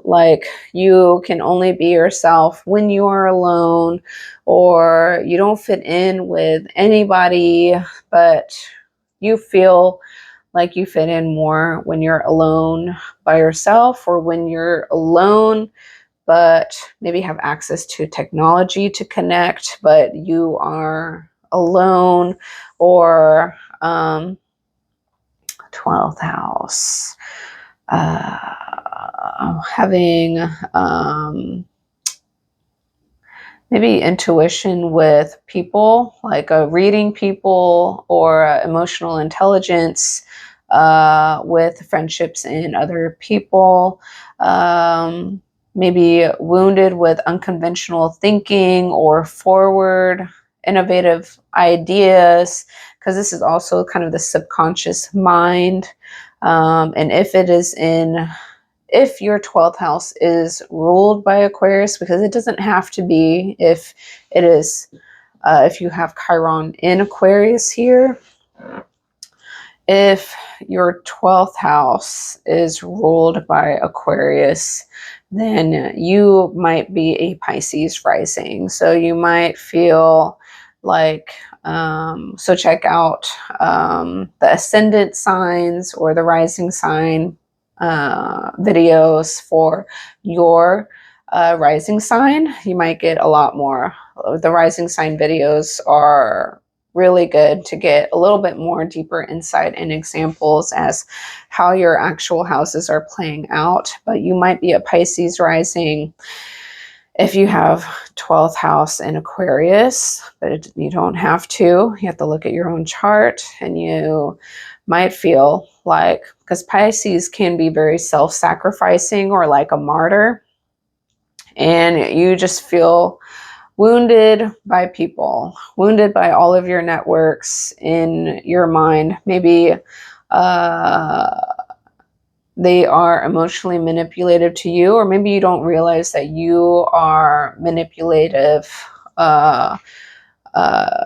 like you can only be yourself when you are alone, or you don't fit in with anybody, but you feel like you fit in more when you're alone by yourself, or when you're alone but maybe have access to technology to connect, but you are alone. Or 12th house, having maybe intuition with people, like reading people, or emotional intelligence with friendships and other people. Maybe wounded with unconventional thinking or forward, innovative ideas, because this is also kind of the subconscious mind. And if your 12th house is ruled by Aquarius, because it doesn't have to be, if it is, if you have Chiron in Aquarius here, if your 12th house is ruled by Aquarius, then you might be a Pisces rising. So you might feel like, so check out the ascendant signs or the rising sign videos for your rising sign. You might get a lot more. The rising sign videos are really good to get a little bit more deeper insight and examples as how your actual houses are playing out. But you might be a Pisces rising if you have 12th house in Aquarius, but you don't have to. You have to look at your own chart, and you might feel like, because Pisces can be very self-sacrificing or like a martyr, and you just feel wounded by people, wounded by all of your networks in your mind. Maybe they are emotionally manipulative to you, or maybe you don't realize that you are manipulative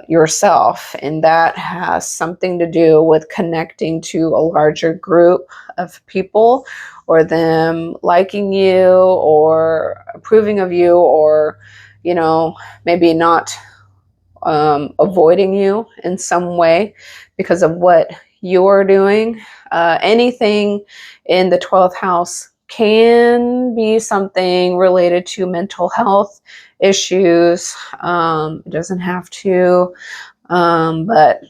yourself, and that has something to do with connecting to a larger group of people, or them liking you or approving of you, or maybe not avoiding you in some way because of what you're doing. Anything in the 12th house can be something related to mental health issues. It doesn't have to, but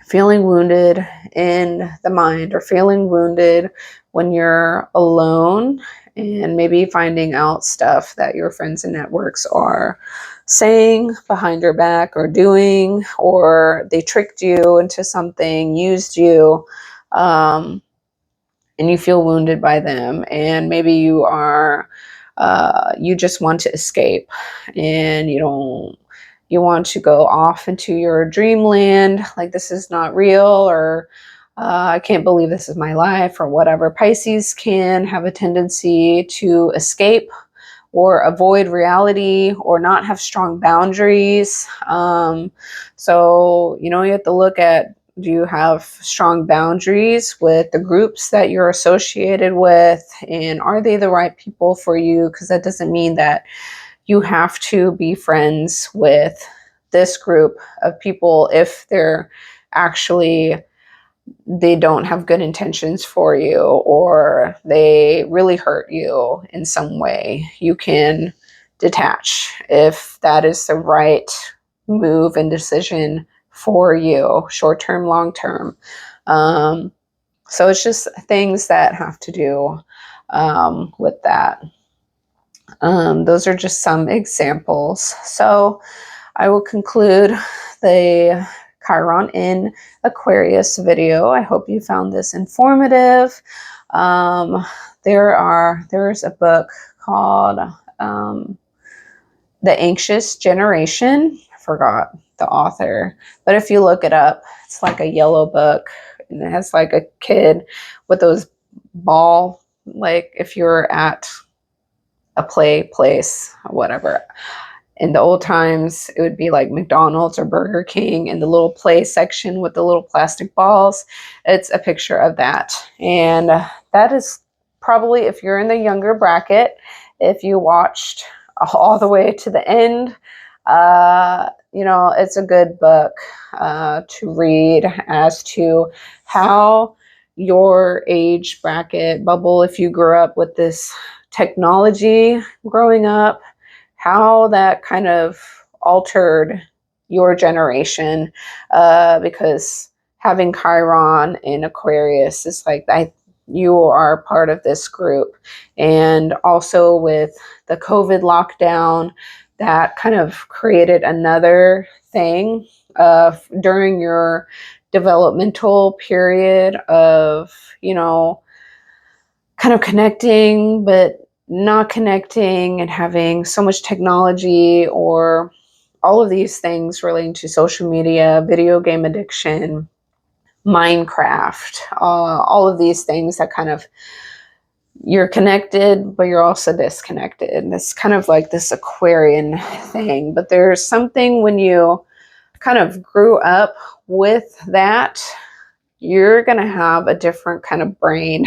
feeling wounded in the mind, or feeling wounded when you're alone, and maybe finding out stuff that your friends and networks are saying behind your back or doing, or they tricked you into something, used you, and you feel wounded by them. And maybe you are you just want to escape, and you want to go off into your dreamland, like this is not real, or I can't believe this is my life, or whatever. Pisces can have a tendency to escape or avoid reality or not have strong boundaries. So, you have to look at, do you have strong boundaries with the groups that you're associated with? And are they the right people for you? Because that doesn't mean that you have to be friends with this group of people if they don't have good intentions for you, or they really hurt you in some way. You can detach if that is the right move and decision for you, short term, long term. So it's just things that have to do with that. Those are just some examples. So I will conclude the Chiron in Aquarius video. I hope you found this informative. There's a book called The Anxious Generation. I forgot the author, but if you look it up, it's like a yellow book, and it has like a kid with those like if you're at a place, whatever. In the old times, it would be like McDonald's or Burger King, in the little play section with the little plastic balls. It's a picture of that. And that is probably, if you're in the younger bracket, if you watched all the way to the end, it's a good book to read as to how your age bracket bubble, if you grew up with this technology growing up, how that kind of altered your generation, because having Chiron in Aquarius is like you are part of this group. And also with the COVID lockdown, that kind of created another thing during your developmental period of, kind of connecting, but not connecting, and having so much technology, or all of these things relating to social media, video game addiction, Minecraft, all of these things that kind of, you're connected, but you're also disconnected. And it's kind of like this Aquarian thing. But there's something when you kind of grew up with that, you're going to have a different kind of brain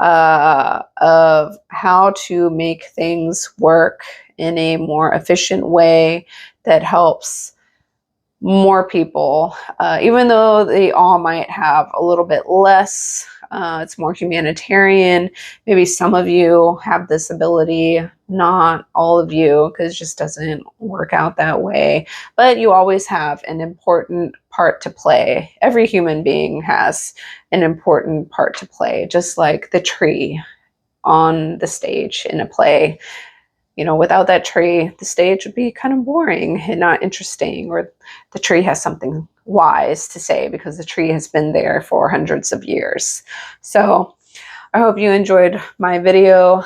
of how to make things work in a more efficient way that helps more people, even though they all might have a little bit less. It's more humanitarian. Maybe some of you have this ability, not all of you, because it just doesn't work out that way. But you always have an important part to play. Every human being has an important part to play, just like the tree on the stage in a play. Without that tree, the stage would be kind of boring and not interesting, or the tree has something wise to say because the tree has been there for hundreds of years. So I hope you enjoyed my video.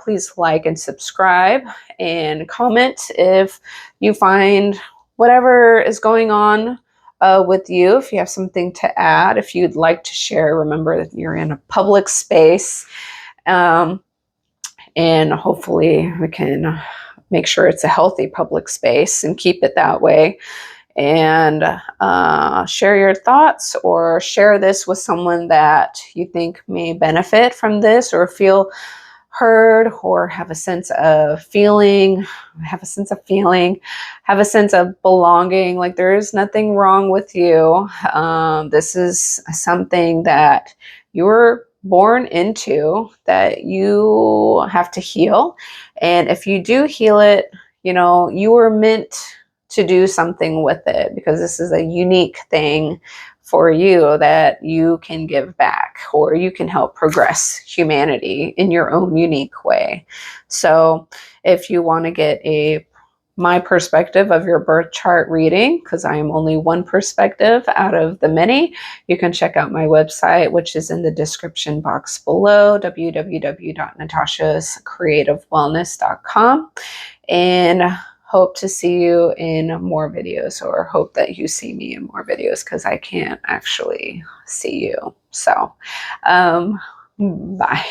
Please like and subscribe and comment if you find whatever is going on with you. If you have something to add, if you'd like to share, remember that you're in a public space. And hopefully we can make sure it's a healthy public space and keep it that way. And share your thoughts, or share this with someone that you think may benefit from this, or feel heard, or have a sense of feeling, have a sense of belonging. Like there is nothing wrong with you. This is something that you're born into, that you have to heal. And if you do heal it, you were meant to do something with it, because this is a unique thing for you that you can give back, or you can help progress humanity in your own unique way. So if you want to get a my perspective of your birth chart reading, because I am only one perspective out of the many, you can check out my website, which is in the description box below, www.natashascreativewellness.com. And hope to see you in more videos, or hope that you see me in more videos, because I can't actually see you. So, bye.